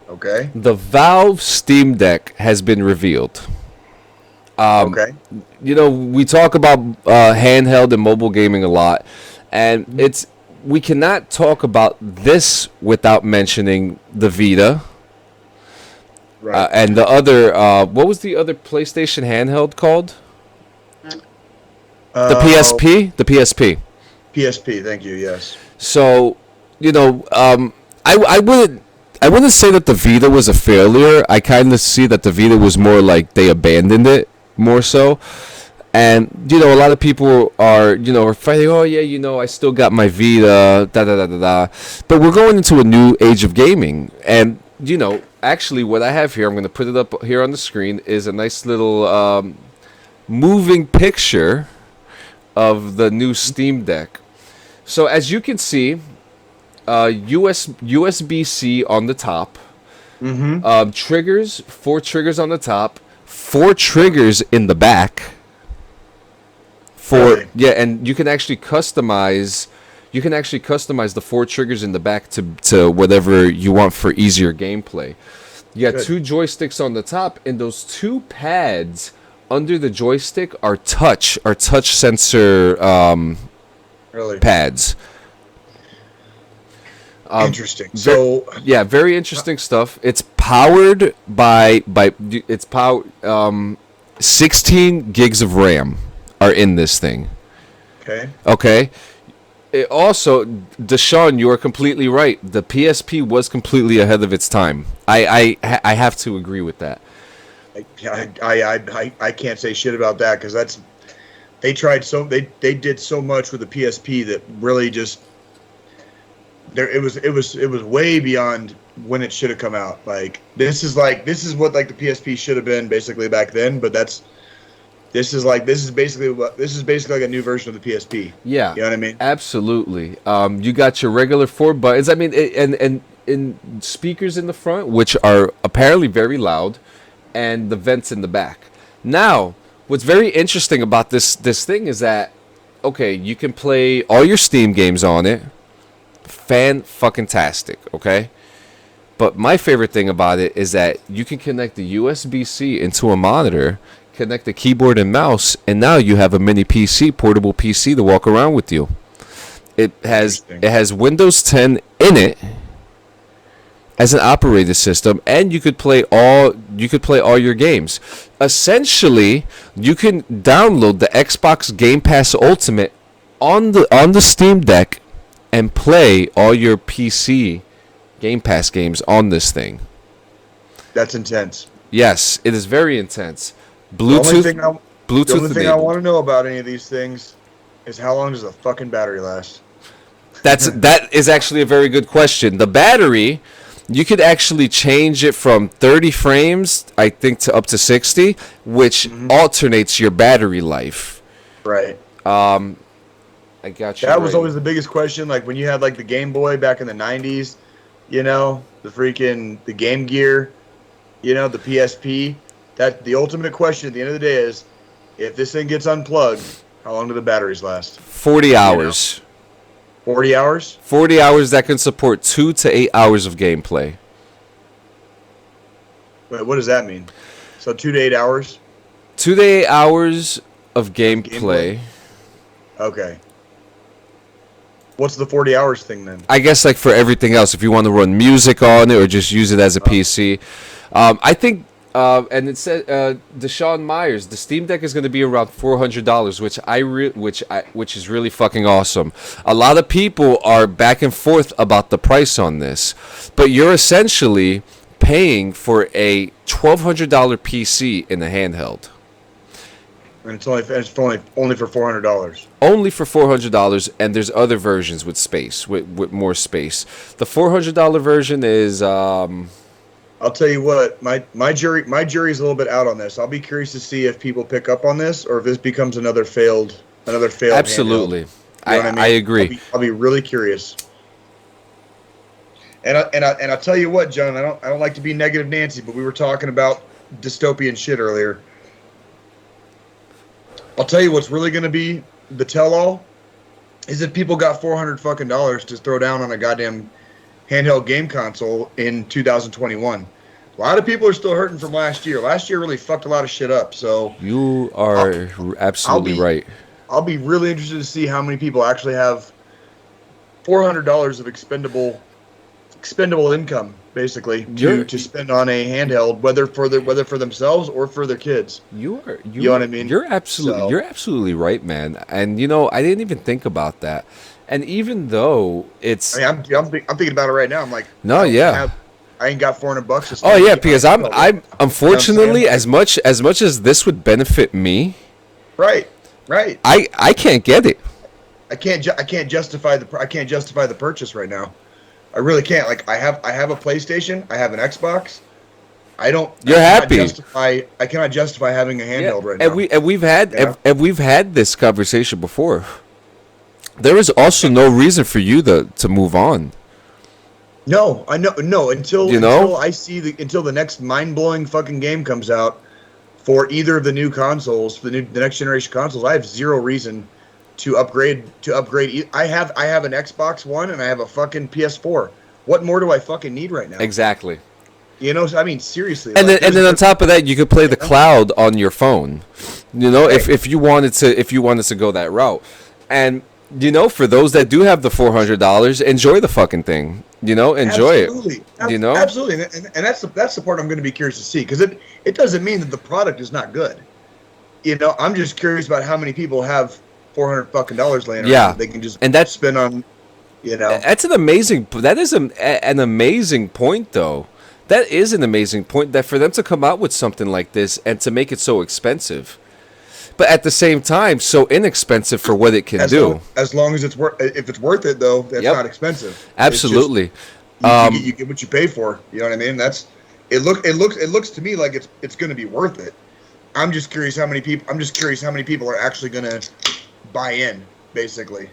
[SPEAKER 2] Okay.
[SPEAKER 1] The Valve Steam Deck has been revealed.
[SPEAKER 2] Okay.
[SPEAKER 1] You know, we talk about handheld and mobile gaming a lot, and we cannot talk about this without mentioning the Vita,
[SPEAKER 2] Right.
[SPEAKER 1] and the other. What was the other PlayStation handheld called? The PSP. The PSP.
[SPEAKER 2] PSP. Thank you. Yes.
[SPEAKER 1] So, you know, I wouldn't say that the Vita was a failure. I kind of see that the Vita was more like they abandoned it. More so, and you know, a lot of people are fighting. Oh yeah, you know, I still got my Vita, da da da da da. But we're going into a new age of gaming, and you know, actually, what I have here, I'm going to put it up here on the screen, is a nice little moving picture of the new Steam Deck. So as you can see, USB-C on the top, triggers, 4 triggers on the top. 4 triggers in the back.
[SPEAKER 2] Really?
[SPEAKER 1] Yeah, and you can actually customize the 4 triggers in the back to whatever you want for easier gameplay. You got
[SPEAKER 2] Good.
[SPEAKER 1] 2 joysticks on the top, and those 2 pads under the joystick are touch sensor
[SPEAKER 2] Really.
[SPEAKER 1] pads.
[SPEAKER 2] Interesting. So
[SPEAKER 1] Yeah, very interesting stuff. It's powered by 16 gigs of RAM are in this thing.
[SPEAKER 2] okay.
[SPEAKER 1] Okay. It also, Deshaun, you are completely right. The PSP was completely ahead of its time. I have to agree with that.
[SPEAKER 2] I can't say shit about that because they did so much with the PSP that really just it was way beyond when it should have come out. Like this is what the PSP should have been basically back then, but this is basically like a new version of the PSP.
[SPEAKER 1] Yeah,
[SPEAKER 2] you know what I mean?
[SPEAKER 1] Absolutely. You got your regular 4 buttons. I mean, and in speakers in the front, which are apparently very loud, and the vents in the back. Now, what's very interesting about this thing is that, okay, you can play all your Steam games on it. Fan-fucking-tastic, okay? But my favorite thing about it is that you can connect the USB-C into a monitor, connect the keyboard and mouse, and now you have a mini PC, portable PC to walk around with you. It has Windows 10 in it as an operating system, and you could play all your games. Essentially, you can download the Xbox Game Pass Ultimate on the Steam Deck and play all your PC Game Pass games on this thing.
[SPEAKER 2] That's intense.
[SPEAKER 1] Yes, it is very intense. Bluetooth.
[SPEAKER 2] The only thing I want to know about any of these things is how long does the fucking battery last?
[SPEAKER 1] That is actually a very good question. The battery, you could actually change it from 30 frames, I think, to up to 60, which alternates your battery life.
[SPEAKER 2] Right.
[SPEAKER 1] I got you.
[SPEAKER 2] That was always the biggest question. Like when you had like the Game Boy back in the 90s, you know, the Game Gear, you know, the PSP. That the ultimate question at the end of the day is, if this thing gets unplugged, how long do the batteries last?
[SPEAKER 1] 40 hours.
[SPEAKER 2] 40 hours?
[SPEAKER 1] 40 hours that can support 2 to 8 hours of gameplay.
[SPEAKER 2] Wait, what does that mean? So 2 to 8 hours?
[SPEAKER 1] 2 to 8 hours of gameplay.
[SPEAKER 2] Okay. What's the 40 hours thing then?
[SPEAKER 1] I guess like for everything else, if you want to run music on it or just use it as a PC. I think, and it said Deshaun Myers, the Steam Deck is going to be around $400, which is really fucking awesome. A lot of people are back and forth about the price on this, but you're essentially paying for a $1,200 PC in a handheld.
[SPEAKER 2] And it's only for $400.
[SPEAKER 1] Only for $400, and there's other versions with space, with more space. The $400 version is
[SPEAKER 2] I'll tell you what, my jury's a little bit out on this. I'll be curious to see if people pick up on this or if this becomes another failed.
[SPEAKER 1] Absolutely,
[SPEAKER 2] you know what I mean?
[SPEAKER 1] I agree.
[SPEAKER 2] I'll be really curious. And I'll tell you what, John, I don't like to be negative Nancy, but we were talking about dystopian shit earlier. I'll tell you what's really going to be the tell-all is if people got $400 to throw down on a goddamn handheld game console in 2021. A lot of people are still hurting from last year. Last year really fucked a lot of shit up. So
[SPEAKER 1] you are absolutely right.
[SPEAKER 2] I'll be really interested to see how many people actually have $400 of expendable income, basically, to spend on a handheld, whether for themselves or for their kids.
[SPEAKER 1] You
[SPEAKER 2] know what I mean?
[SPEAKER 1] You're absolutely right, man. And you know, I didn't even think about that. And even though it's,
[SPEAKER 2] I'm thinking about it right now. I'm like,
[SPEAKER 1] no, yeah.
[SPEAKER 2] I ain't got $400.
[SPEAKER 1] Oh yeah, because I'm unfortunately, you know as much as this would benefit me,
[SPEAKER 2] right.
[SPEAKER 1] I can't get it.
[SPEAKER 2] I can't justify the purchase right now. I really can't. Like I have a PlayStation, I have an Xbox.
[SPEAKER 1] You're happy.
[SPEAKER 2] I cannot justify having a handheld right now.
[SPEAKER 1] And we've had this conversation before. There is also no reason for you to move on.
[SPEAKER 2] No, I know. No, until the next mind-blowing fucking game comes out for either of the new consoles, the next generation consoles. I have zero reason to upgrade. I have an Xbox One and I have a fucking PS4. What more do I fucking need right now?
[SPEAKER 1] Exactly.
[SPEAKER 2] You know, I mean, seriously.
[SPEAKER 1] And then on top of that, you could play the cloud on your phone. You know, right. if you wanted to go that route, and you know, for those that do have the $400, enjoy the fucking thing. You know, enjoy it. You know,
[SPEAKER 2] absolutely, and that's the part I'm going to be curious to see, because it doesn't mean that the product is not good. You know, I'm just curious about how many people have $400 fucking laying around that they can just spend on. You know,
[SPEAKER 1] that is an amazing point, though. That is an amazing point, that for them to come out with something like this and to make it so expensive, but at the same time so inexpensive for what it can do.
[SPEAKER 2] As long as if it's worth it, though, that's not expensive.
[SPEAKER 1] Absolutely,
[SPEAKER 2] you get what you pay for. You know what I mean? It looks to me like it's going to be worth it. I'm just curious how many people are actually going to buy in, basically.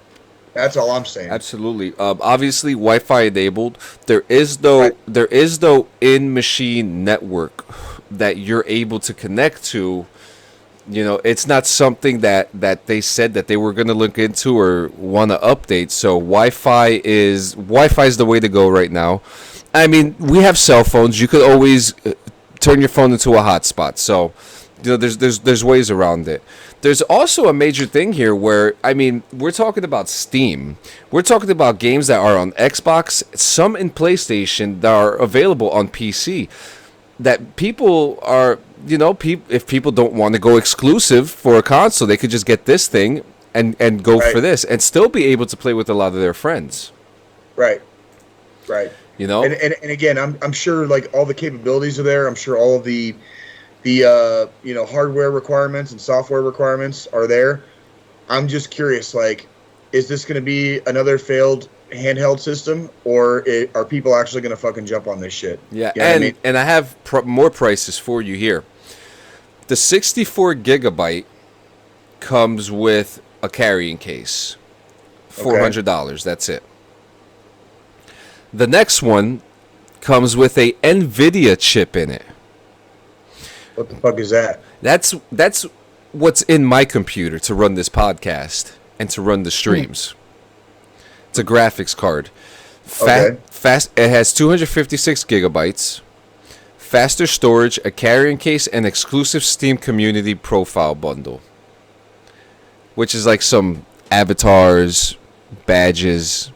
[SPEAKER 2] That's all I'm saying.
[SPEAKER 1] Absolutely. Obviously, Wi-Fi enabled. There is
[SPEAKER 2] Right.
[SPEAKER 1] though in-machine network that you're able to connect to. You know, it's not something that they said that they were going to look into or want to update. So Wi-Fi is the way to go right now. I mean, we have cell phones. You could always turn your phone into a hotspot. So, you know, there's ways around it. There's also a major thing here where, I mean, we're talking about Steam. We're talking about games that are on Xbox, some in PlayStation that are available on PC. That people are, you know, if people don't want to go exclusive for a console, they could just get this thing and go
[SPEAKER 2] Right.
[SPEAKER 1] for this and still be able to play with a lot of their friends.
[SPEAKER 2] Right. Right.
[SPEAKER 1] You know?
[SPEAKER 2] And again, I'm sure like all the capabilities are there. I'm sure all of the you know, hardware requirements and software requirements are there. I'm just curious, like, is this going to be another failed handheld system, or are people actually going to fucking jump on this shit?
[SPEAKER 1] Yeah,
[SPEAKER 2] You know what I mean?
[SPEAKER 1] and I have more prices for you here. The 64 gigabyte comes with a carrying case, $400. That's it. The next one comes with a NVIDIA chip in it.
[SPEAKER 2] What the fuck is that?
[SPEAKER 1] That's what's in my computer to run this podcast and to run the streams. It's a graphics card.
[SPEAKER 2] Okay.
[SPEAKER 1] Fast. It has 256 gigabytes, faster storage, a carrying case, and exclusive Steam community profile bundle, which is like some avatars, badges,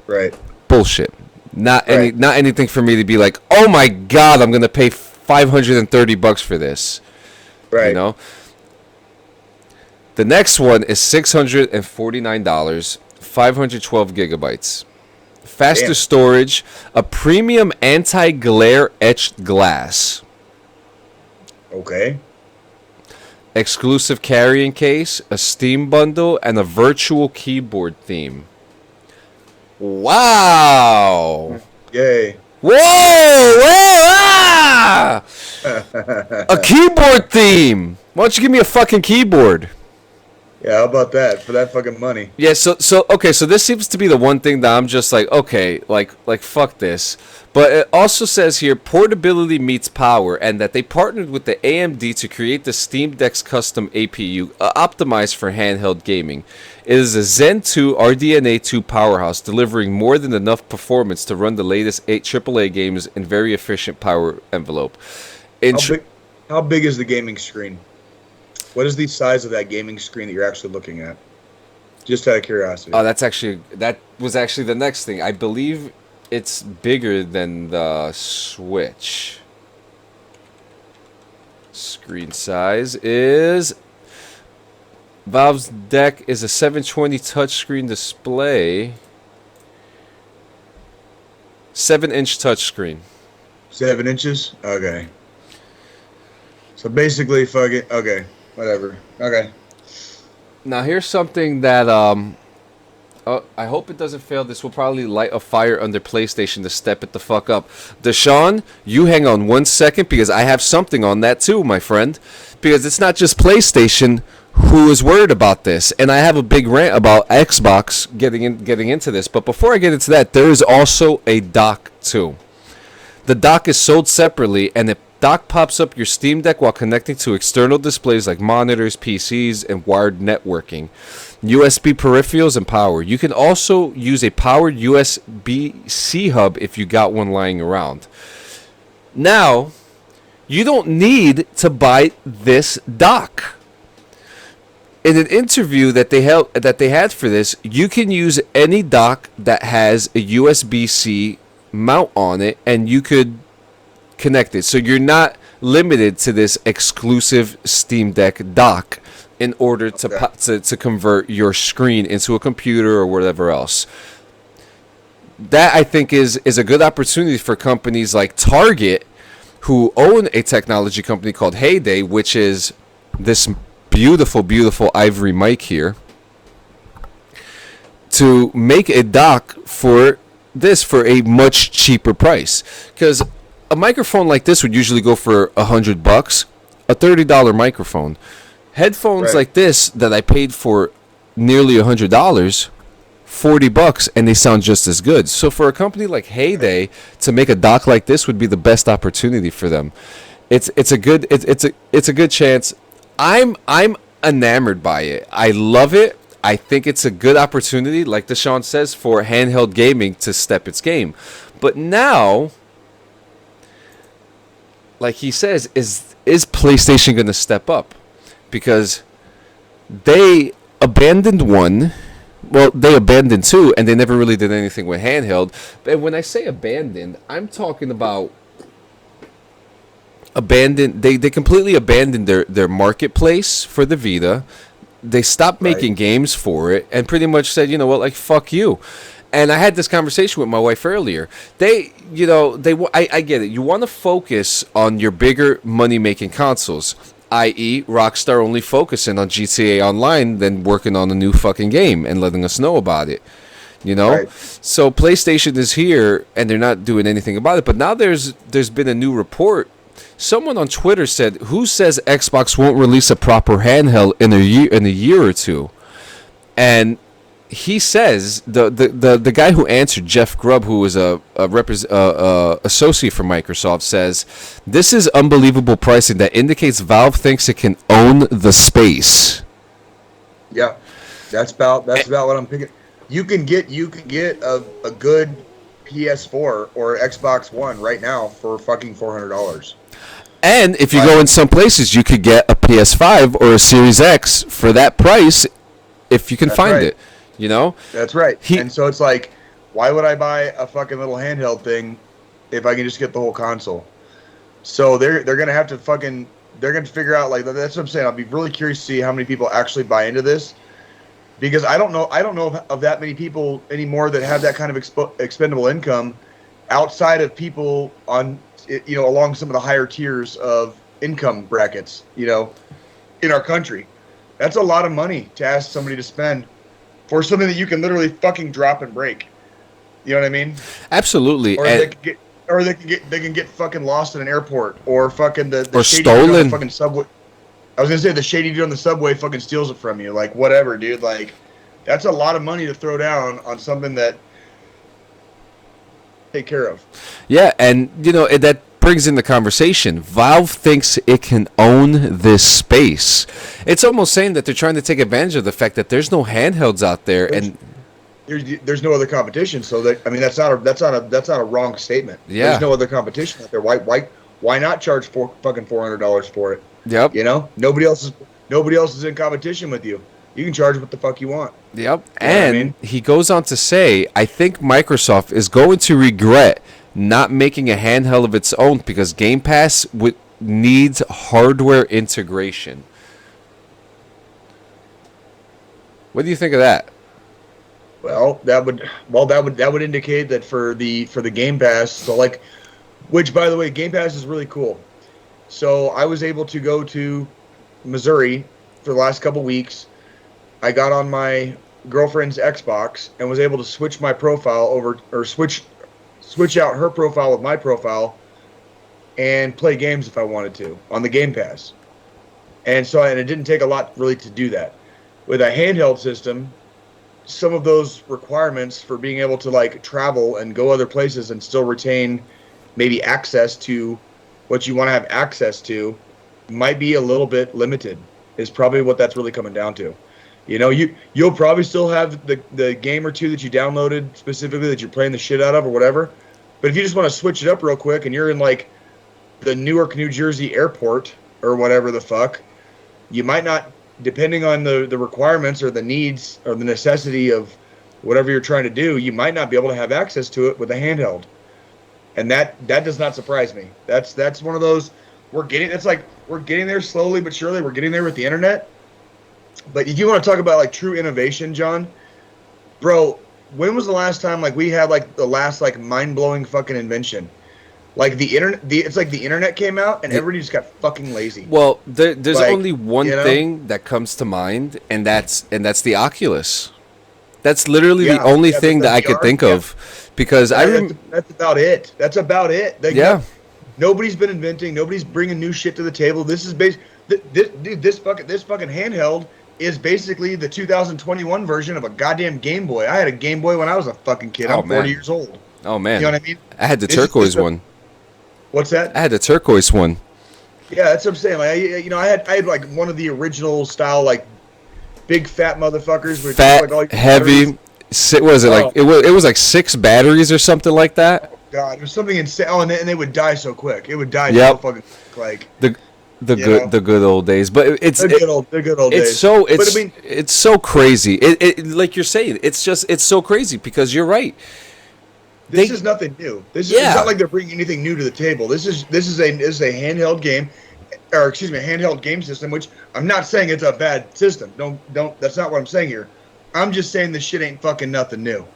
[SPEAKER 2] Right.
[SPEAKER 1] bullshit. Not
[SPEAKER 2] Right.
[SPEAKER 1] not anything for me to be like, oh my god, I'm gonna pay $530 for this.
[SPEAKER 2] Right.
[SPEAKER 1] You know. The next one is $649, 512 gigabytes. Faster
[SPEAKER 2] Damn.
[SPEAKER 1] storage, a premium anti-glare etched glass,
[SPEAKER 2] Okay.
[SPEAKER 1] exclusive carrying case, a Steam bundle, and a virtual keyboard theme. Wow!
[SPEAKER 2] Yay.
[SPEAKER 1] Whoa! Whoa! Ah! A keyboard theme! Why don't you give me a fucking keyboard?
[SPEAKER 2] Yeah, how about that for that fucking money?
[SPEAKER 1] Yeah, so okay, so this seems to be the one thing that I'm just like, okay, like fuck this. But it also says here portability meets power, and that they partnered with the AMD to create the Steam Deck's custom APU optimized for handheld gaming. It is a Zen 2 RDNA 2 powerhouse, delivering more than enough performance to run the latest 8 AAA games in very efficient power envelope.
[SPEAKER 2] How big is the gaming screen? What is the size of that gaming screen that you're actually looking at? Just out of curiosity.
[SPEAKER 1] Oh, that was actually the next thing. I believe it's bigger than the Switch. Screen size is Valve's deck is a 720 touchscreen display. 7-inch touchscreen.
[SPEAKER 2] 7 inches? Okay. So basically, fucking okay, whatever. Okay.
[SPEAKER 1] Now here's something that I hope it doesn't fail. This will probably light a fire under PlayStation to step it the fuck up. Deshaun, you hang on 1 second because I have something on that too, my friend. Because it's not just PlayStation who is worried about this, and I have a big rant about Xbox getting into this. But before I get into that, there is also a dock too. The dock is sold separately, and the dock pops up your Steam Deck while connecting to external displays like monitors, PCs, and wired networking, USB peripherals, and power. You can also use a powered USB-C hub if you got one lying around. Now, you don't need to buy this dock. In an interview that they had for this, you can use any dock that has a USB-C mount on it, and you could connect it. So you're not limited to this exclusive Steam Deck dock in order to convert your screen into a computer or whatever else. That, I think, is a good opportunity for companies like Target, who own a technology company called Heyday, which is this beautiful, beautiful ivory mic here, to make a dock for this for a much cheaper price. Because a microphone like this would usually go for $100, a $30 microphone. Headphones
[SPEAKER 2] Right.
[SPEAKER 1] like this that I paid for nearly $100, $40 and they sound just as good. So for a company like Heyday to make a dock like this would be the best opportunity for them. It's a good chance. I'm enamored by it. I love it. I think it's a good opportunity, like Deshaun says, for handheld gaming to step its game. But now, like he says, is PlayStation going to step up? Because they abandoned one. Well, they abandoned two, and they never really did anything with handheld. And when I say abandoned, I'm talking about abandoned. They completely abandoned their marketplace for the Vita. They stopped making games for it, and pretty much said, you know what, like, fuck you. And I had this conversation with my wife earlier. I get it. You want to focus on your bigger money-making consoles, i.e. Rockstar only focusing on GTA Online than working on a new fucking game and letting us know about it. You know? Right. So PlayStation is here, and they're not doing anything about it. But now there's been a new report. Someone on Twitter said, who says Xbox won't release a proper handheld in a year or two? And he says, the guy who answered, Jeff Grubb, who was a associate for Microsoft, says, this is unbelievable pricing that indicates Valve thinks it can own the space.
[SPEAKER 2] Yeah, that's about what I'm picking. You can get a good PS4 or Xbox One right now for fucking $400.
[SPEAKER 1] And if you go in some places, you could get a PS5 or a Series X for that price if you can find it. You know?
[SPEAKER 2] That's right. And so it's like, why would I buy a fucking little handheld thing if I can just get the whole console? So they're gonna have to figure out, like, that's what I'm saying. I'll be really curious to see how many people actually buy into this, because I don't know of that many people anymore that have that kind of expendable income outside of people on, you know, along some of the higher tiers of income brackets, you know, in our country. That's a lot of money to ask somebody to spend for something that you can literally fucking drop and break. You know what I mean?
[SPEAKER 1] Absolutely.
[SPEAKER 2] Or they can get fucking lost in an airport, or fucking the
[SPEAKER 1] or
[SPEAKER 2] shady
[SPEAKER 1] stolen
[SPEAKER 2] dude on the fucking subway. I was gonna say the shady dude on the subway fucking steals it from you. Like, whatever, dude. Like, that's a lot of money to throw down on something that take care of.
[SPEAKER 1] Yeah, and you know that brings in the conversation. Valve thinks it can own this space. It's almost saying that they're trying to take advantage of the fact that there's no handhelds out there, and
[SPEAKER 2] there's no other competition. So that, I mean, that's not a wrong statement.
[SPEAKER 1] Yeah.
[SPEAKER 2] There's no other competition out there. Why not charge fucking $400 for it?
[SPEAKER 1] Yep.
[SPEAKER 2] You know, nobody else is in competition with you. You can charge what the fuck you want.
[SPEAKER 1] Yep.
[SPEAKER 2] You know
[SPEAKER 1] and he goes on to say, I think Microsoft is going to regret not making a handheld of its own because Game Pass needs hardware integration. What do you think of that?
[SPEAKER 2] Well, that would indicate that for the Game Pass, so like, which by the way, Game Pass is really cool. So I was able to go to Missouri for the last couple weeks. I got on my girlfriend's Xbox and was able to switch my profile over, or switch out her profile with my profile and play games if I wanted to on the Game Pass. And it didn't take a lot really to do that. With a handheld system, some of those requirements for being able to like travel and go other places and still retain maybe access to what you want to have access to might be a little bit limited, is probably what that's really coming down to. You know, you'll probably still have the game or two that you downloaded specifically that you're playing the shit out of or whatever. But if you just want to switch it up real quick and you're in like the Newark, New Jersey airport or whatever the fuck, you might not, depending on the requirements or the needs or the necessity of whatever you're trying to do, you might not be able to have access to it with a handheld. And that does not surprise me. That's one of those, we're getting there slowly but surely. We're getting there with the internet. But if you want to talk about like true innovation, John, bro, when was the last time like we had like the last like mind-blowing fucking invention? Like the internet, it's like the internet came out and everybody just got fucking lazy.
[SPEAKER 1] Well, there's like, only one thing that comes to mind, and that's the Oculus. That's literally the only thing that I could think of, because
[SPEAKER 2] that's about it. That's about it. Nobody's been inventing. Nobody's bringing new shit to the table. This is this fucking handheld is basically the 2021 version of a goddamn Game Boy. I had a Game Boy when I was a fucking kid.
[SPEAKER 1] Oh,
[SPEAKER 2] I'm 40
[SPEAKER 1] man.
[SPEAKER 2] years old.
[SPEAKER 1] Oh man,
[SPEAKER 2] You know what I mean?
[SPEAKER 1] I had the
[SPEAKER 2] This is
[SPEAKER 1] turquoise
[SPEAKER 2] just a-
[SPEAKER 1] one.
[SPEAKER 2] What's that?
[SPEAKER 1] I had the turquoise one.
[SPEAKER 2] Yeah, that's what I'm saying. Like, I had like one of the original style, like big fat motherfuckers with
[SPEAKER 1] Fat,
[SPEAKER 2] like all your
[SPEAKER 1] heavy.
[SPEAKER 2] batteries.
[SPEAKER 1] Was it like it was like 6 batteries or something like that?
[SPEAKER 2] God, it was something insane. Oh, and they would die so quick. It would die so
[SPEAKER 1] Yep.
[SPEAKER 2] fucking quick. Like
[SPEAKER 1] The good old days. But
[SPEAKER 2] the good old days.
[SPEAKER 1] It's
[SPEAKER 2] But I mean,
[SPEAKER 1] it's so crazy. It like you're saying, it's so crazy because you're right.
[SPEAKER 2] this is nothing new. This is it's not like they're bringing anything new to the table. This is a handheld game, or excuse me, a handheld game system. Which I'm not saying it's a bad system. Don't. That's not what I'm saying here. I'm just saying this shit ain't fucking nothing new.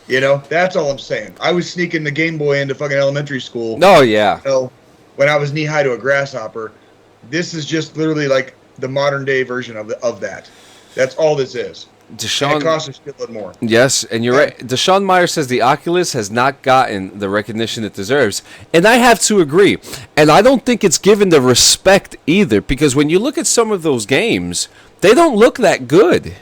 [SPEAKER 2] You know, that's all I'm saying. I was sneaking the Game Boy into fucking elementary school.
[SPEAKER 1] Oh yeah.
[SPEAKER 2] You know, when I was knee high to a grasshopper. This is just literally like the modern day version of that. That's all this is.
[SPEAKER 1] Deshaun,
[SPEAKER 2] and it costs a shitload more.
[SPEAKER 1] Yes, and you're right. Deshaun Meyer says the Oculus has not gotten the recognition it deserves. And I have to agree. And I don't think it's given the respect either, because when you look at some of those games, they don't look that good.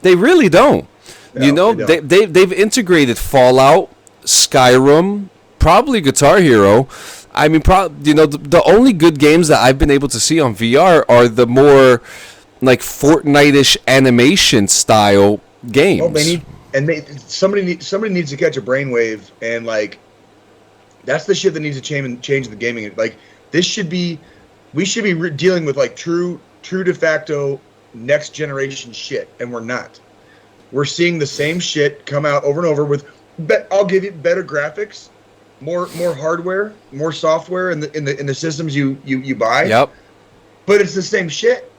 [SPEAKER 1] They really don't.
[SPEAKER 2] No,
[SPEAKER 1] you know,
[SPEAKER 2] they
[SPEAKER 1] they've integrated Fallout, Skyrim, probably Guitar Hero. I mean, the only good games that I've been able to see on VR are the more like Fortnite-ish animation style games.
[SPEAKER 2] Well, somebody needs to catch a brainwave, and like that's the shit that needs to change the gaming. Like we should be dealing with like true de facto next generation shit, and we're not. We're seeing the same shit come out over and over with. I'll give you better graphics, more hardware, more software in the systems you buy.
[SPEAKER 1] Yep.
[SPEAKER 2] But it's the same shit.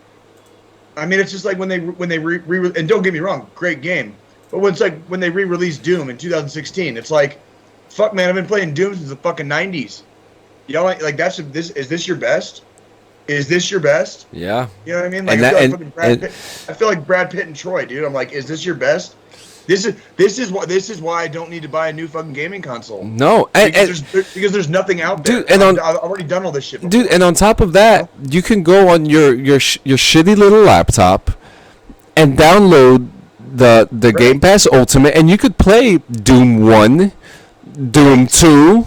[SPEAKER 2] I mean, it's just like when they and don't get me wrong, great game. But when they re-released Doom in 2016, it's like, fuck man, I've been playing Doom since the fucking 90s. Y'all like is this your best? Is this your best?
[SPEAKER 1] Yeah.
[SPEAKER 2] You know what I mean? Like I feel like Brad Pitt and Troy, dude. I'm like, is this your best? This is why I don't need to buy a new fucking gaming console.
[SPEAKER 1] No,
[SPEAKER 2] because there's nothing out there.
[SPEAKER 1] Dude,
[SPEAKER 2] I've already done all this shit before.
[SPEAKER 1] Dude, and on top of that, you can go on your shitty little laptop and download the Game Pass Ultimate, and you could play Doom 1, Doom 2,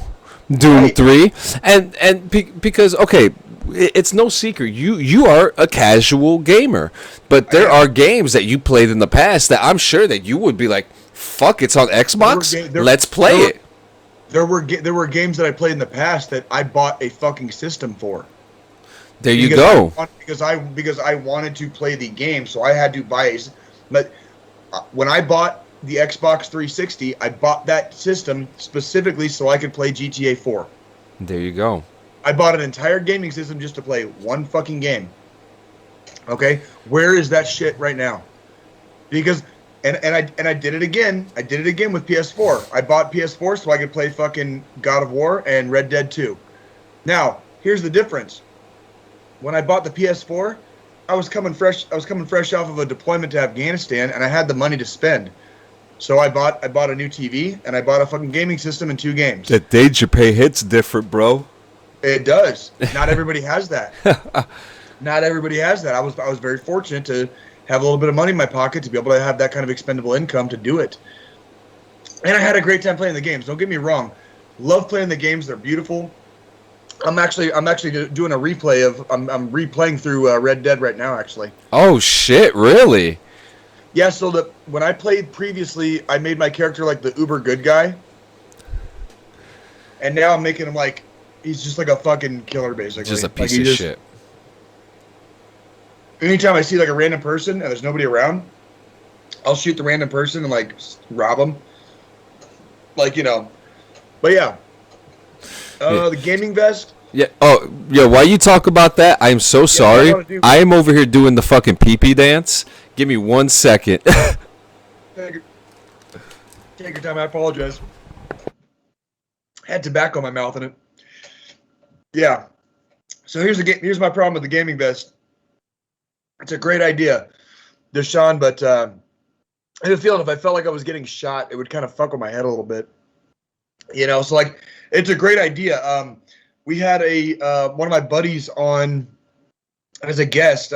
[SPEAKER 1] Doom 3, and because okay, it's no secret you are a casual gamer, but there are games that you played in the past that I'm sure that you would be like, fuck, it's on Xbox, let's play it.
[SPEAKER 2] There were games that I played in the past that I bought a fucking system for.
[SPEAKER 1] There you go.
[SPEAKER 2] Because I wanted to play the game, so I had to buy but when I bought the Xbox 360, I bought that system specifically so I could play GTA 4.
[SPEAKER 1] There you go.
[SPEAKER 2] I bought an entire gaming system just to play one fucking game. Okay? Where is that shit right now? Because and I did it again. I did it again with PS4. I bought PS4 so I could play fucking God of War and Red Dead 2. Now, here's the difference. When I bought the PS4, I was coming fresh off of a deployment to Afghanistan, and I had the money to spend. So I bought a new TV, and I bought a fucking gaming system and 2 games.
[SPEAKER 1] The days you pay hits different, bro.
[SPEAKER 2] It does. Not everybody has that. Not everybody has that. I was very fortunate to have a little bit of money in my pocket to be able to have that kind of expendable income to do it. And I had a great time playing the games. Don't get me wrong. Love playing the games. They're beautiful. I'm actually doing a replay of I'm replaying through Red Dead right now actually.
[SPEAKER 1] Oh shit, really?
[SPEAKER 2] Yeah, so when I played previously, I made my character like the uber good guy. And now I'm making him like he's just like a fucking killer basically.
[SPEAKER 1] Just a piece
[SPEAKER 2] like
[SPEAKER 1] of shit.
[SPEAKER 2] Anytime I see like a random person and there's nobody around, I'll shoot the random person and like rob them. Like, you know. But yeah. The gaming vest. Yeah.
[SPEAKER 1] Oh, yeah. While you talk about that, I'm so sorry. I am over here doing the fucking pee-pee dance. Give me 1 second.
[SPEAKER 2] Take your time. I apologize. Had tobacco in my mouth in it. Yeah. So here's my problem with the gaming vest. It's a great idea, Deshaun, but I have a feeling if I felt like I was getting shot, it would kind of fuck with my head a little bit. You know, so like, it's a great idea. We had one of my buddies on as a guest,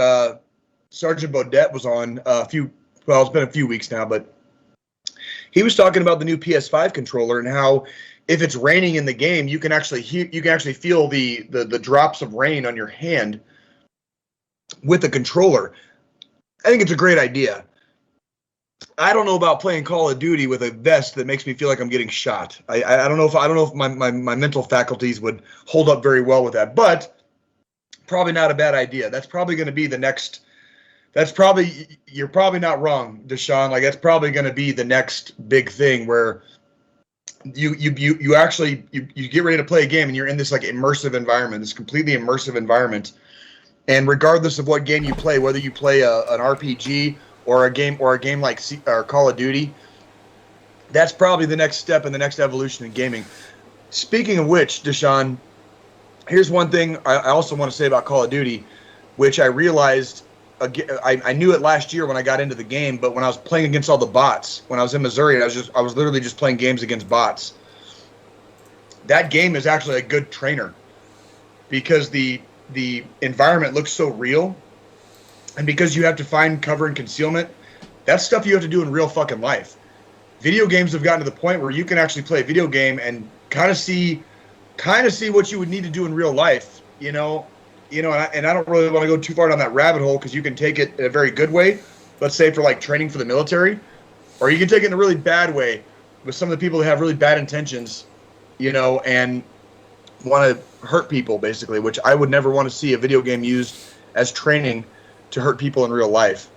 [SPEAKER 2] Sergeant Bodette was on it's been a few weeks now, but he was talking about the new PS5 controller and how if it's raining in the game, you can actually feel the drops of rain on your hand with the controller. I think it's a great idea. I don't know about playing Call of Duty with a vest that makes me feel like I'm getting shot. I don't know if my mental faculties would hold up very well with that, but probably not a bad idea. That's probably going to be the next. You're probably not wrong, Deshaun. Like that's probably going to be the next big thing where you get ready to play a game and you're in this like immersive environment, this completely immersive environment, and regardless of what game you play, whether you play an RPG or a game like Call of Duty, that's probably the next step in the next evolution in gaming. Speaking of which, Deshaun, here's one thing I also want to say about Call of Duty, which I realized. I knew it last year when I got into the game, but when I was playing against all the bots, when I was in Missouri, I was literally just playing games against bots. That game is actually a good trainer because the environment looks so real, and because you have to find cover and concealment, that's stuff you have to do in real fucking life. Video games have gotten to the point where you can actually play a video game and kind of see what you would need to do in real life, and I don't really want to go too far down that rabbit hole because you can take it in a very good way, let's say for like training for the military, or you can take it in a really bad way with some of the people that have really bad intentions, and want to hurt people basically, which I would never want to see a video game used as training to hurt people in real life.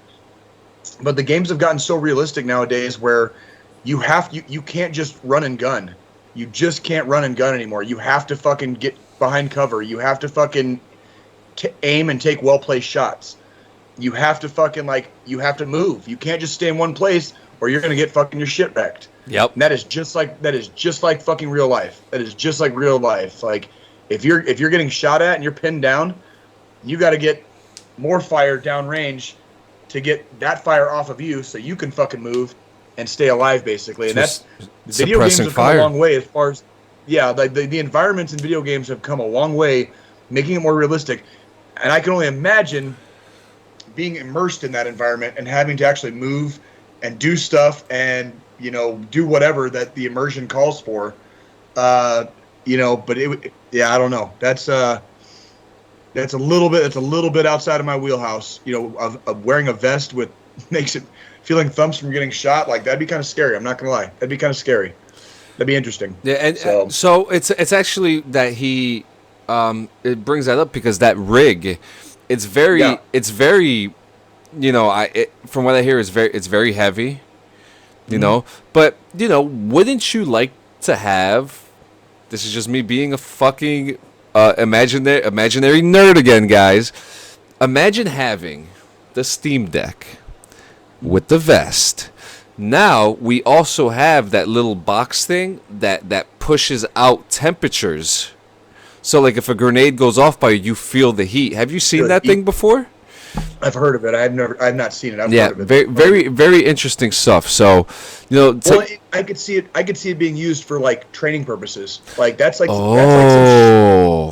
[SPEAKER 2] But the games have gotten so realistic nowadays where you can't just run and gun. You just can't run and gun anymore. You have to fucking get behind cover. You have to fucking aim and take well-placed shots. You have to you have to move. You can't just stay in one place or you're going to get fucking your shit wrecked.
[SPEAKER 1] Yep.
[SPEAKER 2] And that is just like fucking real life. That is just like real life. Like if you're getting shot at and you're pinned down, you got to get more fire downrange to get that fire off of you so you can fucking move and stay alive basically. And that's video games have come a long way as far as the environments in video games have come a long way, making it more realistic. And I can only imagine being immersed in that environment and having to actually move and do stuff and, do whatever that the immersion calls for. But I don't know. That's a little bit outside of my wheelhouse, of wearing a vest with makes it feeling thumps from getting shot. Like that'd be kind of scary. I'm not going to lie. That'd be kind of scary. That'd be interesting.
[SPEAKER 1] Yeah. And so it's actually that he, it brings that up because that rig, it's very, from what I hear, it's very heavy, but wouldn't you like to have, this is just me being a fucking, imaginary nerd again, guys. Imagine having the Steam Deck with the vest. Now we also have that little box thing that pushes out temperatures. So, like, if a grenade goes off by you, you feel the heat. Have you seen that thing before?
[SPEAKER 2] I've heard of it. I've not seen it. I've heard of it.
[SPEAKER 1] Very, very, very interesting stuff. So,
[SPEAKER 2] I could see it being used for like training purposes. Like that's like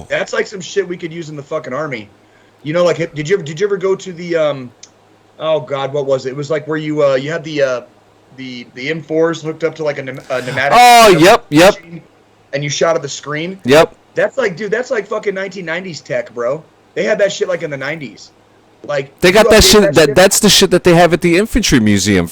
[SPEAKER 2] that's like some shit we could use in the fucking army. Like did you ever go to the oh god, what was it? It was like where you had the M4s hooked up to like a pneumatic.
[SPEAKER 1] Oh, yep.
[SPEAKER 2] Machine, and you shot at the screen.
[SPEAKER 1] Yep.
[SPEAKER 2] That's like fucking 1990s tech, bro. They had that shit like in the 90s. Like
[SPEAKER 1] they got that shit. That's the shit that they have at the infantry museum.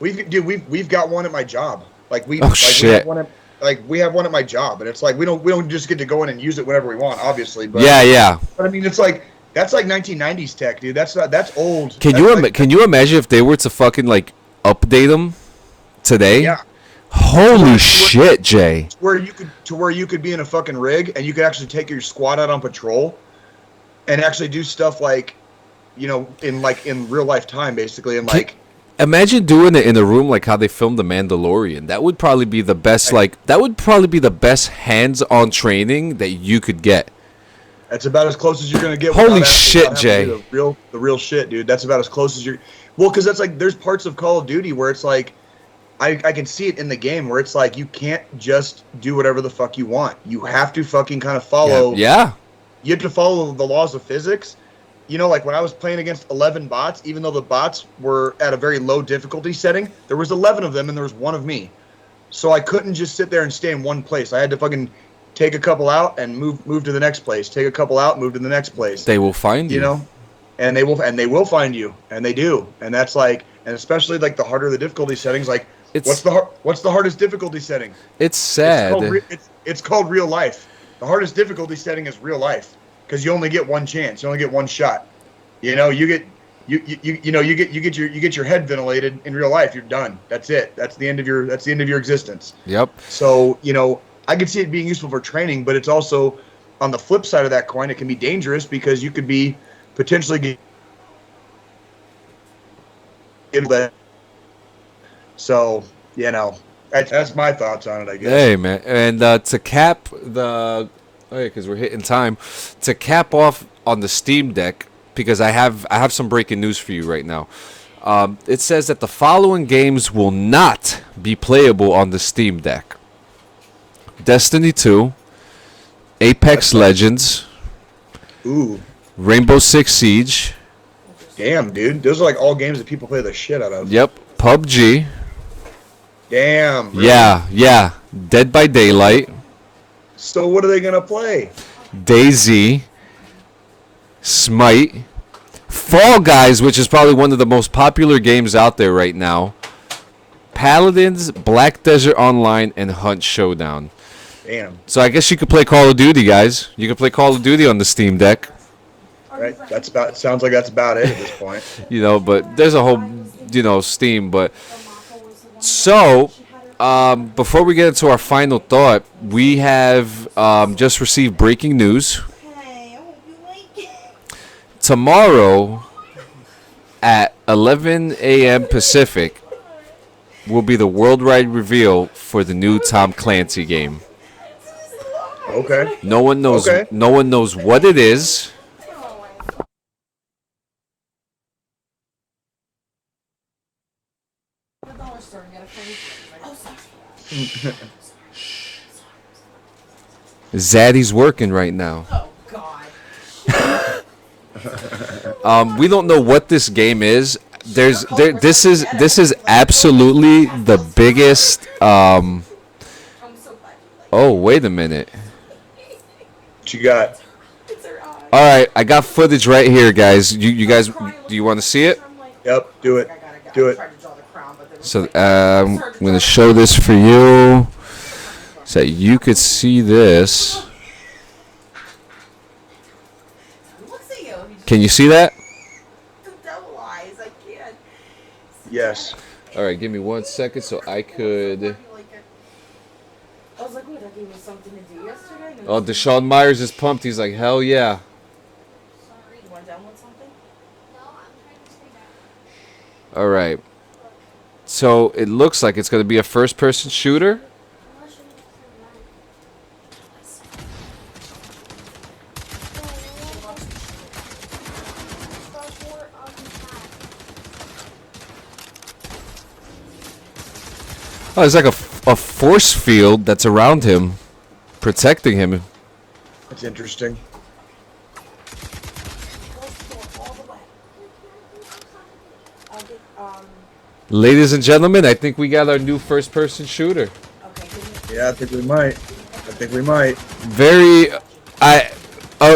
[SPEAKER 2] We've got one at my job.
[SPEAKER 1] We
[SPEAKER 2] have one at my job, and it's like we don't just get to go in and use it whenever we want, obviously. But
[SPEAKER 1] yeah.
[SPEAKER 2] But I mean, it's like that's like 1990s tech, dude. That's old.
[SPEAKER 1] Can you imagine if they were to fucking like update them today?
[SPEAKER 2] Yeah.
[SPEAKER 1] Holy shit, Jay.
[SPEAKER 2] Where you could be in a fucking rig and you could actually take your squad out on patrol and actually do stuff like, in real life time, basically, and like.
[SPEAKER 1] Imagine doing it in a room like how they filmed The Mandalorian. That would probably be the best. Hands-on training that you could get.
[SPEAKER 2] That's about as close as you're gonna get.
[SPEAKER 1] Holy shit, Jay!
[SPEAKER 2] The real shit, dude. That's about as close as you're. Well, because that's like there's parts of Call of Duty where it's like. I can see it in the game where it's like you can't just do whatever the fuck you want. You have to fucking kind of follow.
[SPEAKER 1] Yeah.
[SPEAKER 2] You have to follow the laws of physics, like when I was playing against 11 bots, even though the bots were at a very low difficulty setting, there was 11 of them and there was one of me. So I couldn't just sit there and stay in one place. I had to fucking take a couple out and move to the next place. Take a couple out, move to the next place.
[SPEAKER 1] They will find you.
[SPEAKER 2] You know, and they will find you, and they do. And that's like, and especially like the harder the difficulty settings, like what's the hardest difficulty setting?
[SPEAKER 1] It's sad.
[SPEAKER 2] It's called real life. The hardest difficulty setting is real life because you only get one chance. You only get one shot. You know, you get your head ventilated in real life. You're done. That's it. That's the end of your existence.
[SPEAKER 1] Yep.
[SPEAKER 2] So, I could see it being useful for training, but it's also on the flip side of that coin, it can be dangerous because you could be potentially that. So, that's my thoughts on it, I guess.
[SPEAKER 1] Hey, man. And to cap because we're hitting time, to cap off on the Steam Deck, because I have some breaking news for you right now. It says that the following games will not be playable on the Steam Deck: Destiny 2, Apex Legends, Rainbow Six Siege.
[SPEAKER 2] Damn, dude. Those are like all games that people play the shit out of.
[SPEAKER 1] Yep. PUBG.
[SPEAKER 2] Damn. Really?
[SPEAKER 1] Yeah. Dead by Daylight.
[SPEAKER 2] So what are they going to play?
[SPEAKER 1] DayZ. Smite. Fall Guys, which is probably one of the most popular games out there right now. Paladins, Black Desert Online, and Hunt Showdown.
[SPEAKER 2] Damn.
[SPEAKER 1] So I guess you could play Call of Duty, guys. You could play Call of Duty on the Steam Deck.
[SPEAKER 2] Right. Sounds like that's about it at this point.
[SPEAKER 1] But there's a whole, Steam. But so, before we get into our final thought, we have just received breaking news. Tomorrow at 11 a.m. Pacific will be the worldwide reveal for the new Tom Clancy game.
[SPEAKER 2] Okay.
[SPEAKER 1] No one knows.
[SPEAKER 2] Okay.
[SPEAKER 1] No one knows what it is. Zaddy's working right now.
[SPEAKER 3] Oh God.
[SPEAKER 1] We don't know what this game is. This is absolutely the biggest.
[SPEAKER 3] I'm so glad you like
[SPEAKER 1] Oh, wait a minute.
[SPEAKER 2] What you got?
[SPEAKER 3] It's her eye.
[SPEAKER 1] All right, I got footage right here, guys. You guys, do you want to see it?
[SPEAKER 2] Yep, do it. Do it.
[SPEAKER 1] So I'm gonna show this for you, so that you could see this. Can you see that?
[SPEAKER 3] The devil eyes. I can't.
[SPEAKER 2] Yes.
[SPEAKER 1] All right, give me 1 second so I could.
[SPEAKER 3] I was like, wait, that gave me something to do yesterday.
[SPEAKER 1] Oh, Deshaun Myers is pumped. He's like, hell yeah.
[SPEAKER 3] Sorry, you want to download something?
[SPEAKER 1] All right. So it looks like it's going to be a first-person shooter. Oh, it's like a force field that's around him, protecting him.
[SPEAKER 2] That's interesting.
[SPEAKER 1] Ladies and gentlemen, I think we got our new first-person shooter.
[SPEAKER 2] Yeah, I think we might.
[SPEAKER 1] Very,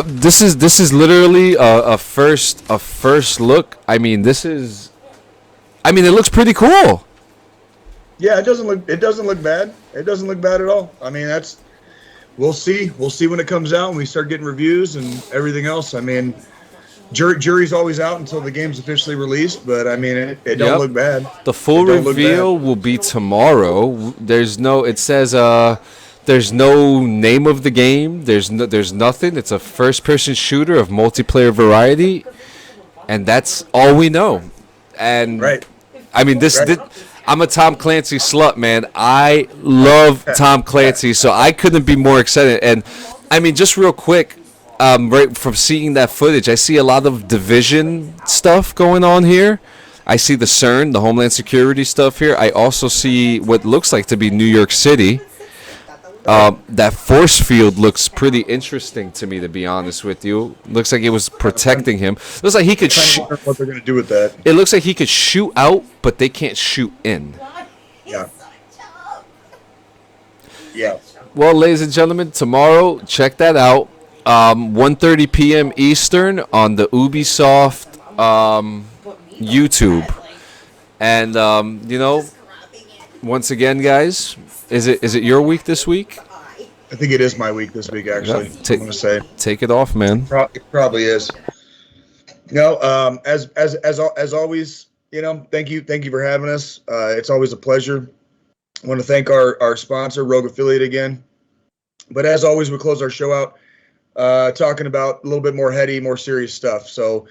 [SPEAKER 1] this is literally a first look. I mean, it looks pretty cool.
[SPEAKER 2] Yeah, it doesn't look bad. It doesn't look bad at all. I mean, we'll see when it comes out and we start getting reviews and everything else. I mean, jury's always out until the game's officially released, but I mean, it don't look bad.
[SPEAKER 1] The full reveal will be tomorrow. It says there's no name of the game. There's nothing. It's a first-person shooter of multiplayer variety, and that's all we know. And
[SPEAKER 2] right.
[SPEAKER 1] I mean, I'm a Tom Clancy slut, man. I love Tom Clancy, so I couldn't be more excited. And I mean, just real quick, right from seeing that footage, I see a lot of Division stuff going on here. I see the CERN, the Homeland Security stuff here. I also see what looks like to be New York City. That force field looks pretty interesting to me, to be honest with you. Looks like it was protecting him. Looks like he could
[SPEAKER 2] Trying to
[SPEAKER 1] shoot.
[SPEAKER 2] wonder what they're gonna do with that.
[SPEAKER 1] It looks like he could shoot out, but they can't shoot in.
[SPEAKER 2] Yeah.
[SPEAKER 3] He's such a-
[SPEAKER 2] Yeah.
[SPEAKER 1] Well, ladies and gentlemen, tomorrow, check that out. 1:30 p.m. Eastern on the Ubisoft YouTube. And once again, guys, is it your week this week?
[SPEAKER 2] I think it is my week this week, actually.
[SPEAKER 1] Yeah,
[SPEAKER 2] I'm gonna say
[SPEAKER 1] Take it off, man.
[SPEAKER 2] it probably is. As always, thank you for having us. It's always a pleasure. I want to thank our sponsor, Rogue Affiliate, again. But as always, we close our show out talking about a little bit more heady, more serious stuff. So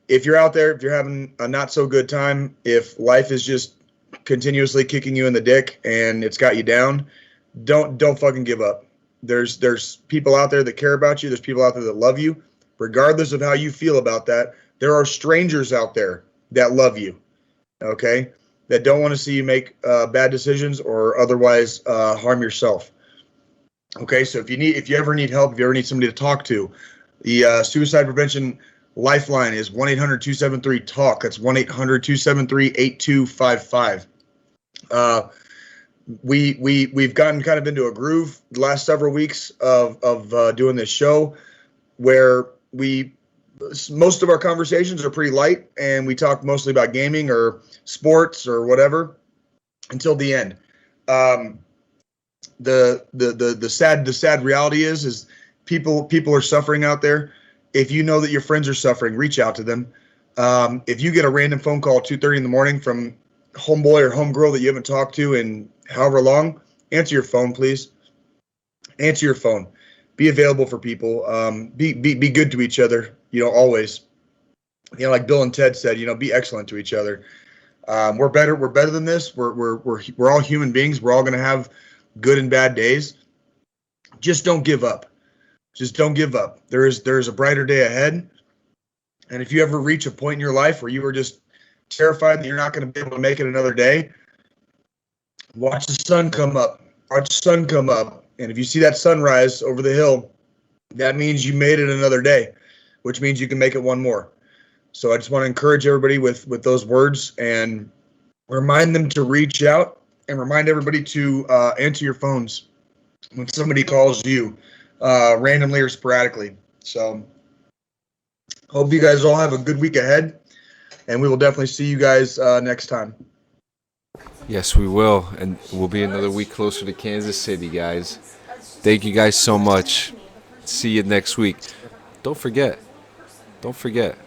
[SPEAKER 2] if you're out there, if you're having a not so good time, if life is just continuously kicking you in the dick and it's got you down, don't fucking give up. There's people out there that care about you. There's people out there that love you. Regardless of how you feel about that, there are strangers out there that love you, okay? That don't want to see you make bad decisions or otherwise harm yourself. Okay, so if you ever need help, if you ever need somebody to talk to, the suicide prevention lifeline is 1-800-273-TALK. That's 1-800-273-8255. We've gotten kind of into a groove the last several weeks of doing this show where most of our conversations are pretty light and we talk mostly about gaming or sports or whatever until the end. The sad reality is people are suffering out there. If you know that your friends are suffering, reach out to them. If you get a random phone call at 2:30 in the morning from homeboy or homegirl that you haven't talked to in however long, answer your phone, please. Answer your phone. Be available for people. Be good to each other. Always. Like Bill and Ted said, be excellent to each other. We're better than this. We're all human beings. We're all going to have good and bad days. Just don't give up. Just don't give up. There is a brighter day ahead. And if you ever reach a point in your life where you are just terrified that you're not going to be able to make it another day, watch the sun come up. Watch the sun come up. And if you see that sunrise over the hill, that means you made it another day, which means you can make it one more. So I just want to encourage everybody with those words and remind them to reach out and remind everybody to answer your phones when somebody calls you randomly or sporadically. So hope you guys all have a good week ahead, and we will definitely see you guys next time.
[SPEAKER 1] Yes, we will, and we'll be another week closer to Kansas City, guys. Thank you guys so much. See you next week. Don't forget.
[SPEAKER 2] Don't forget.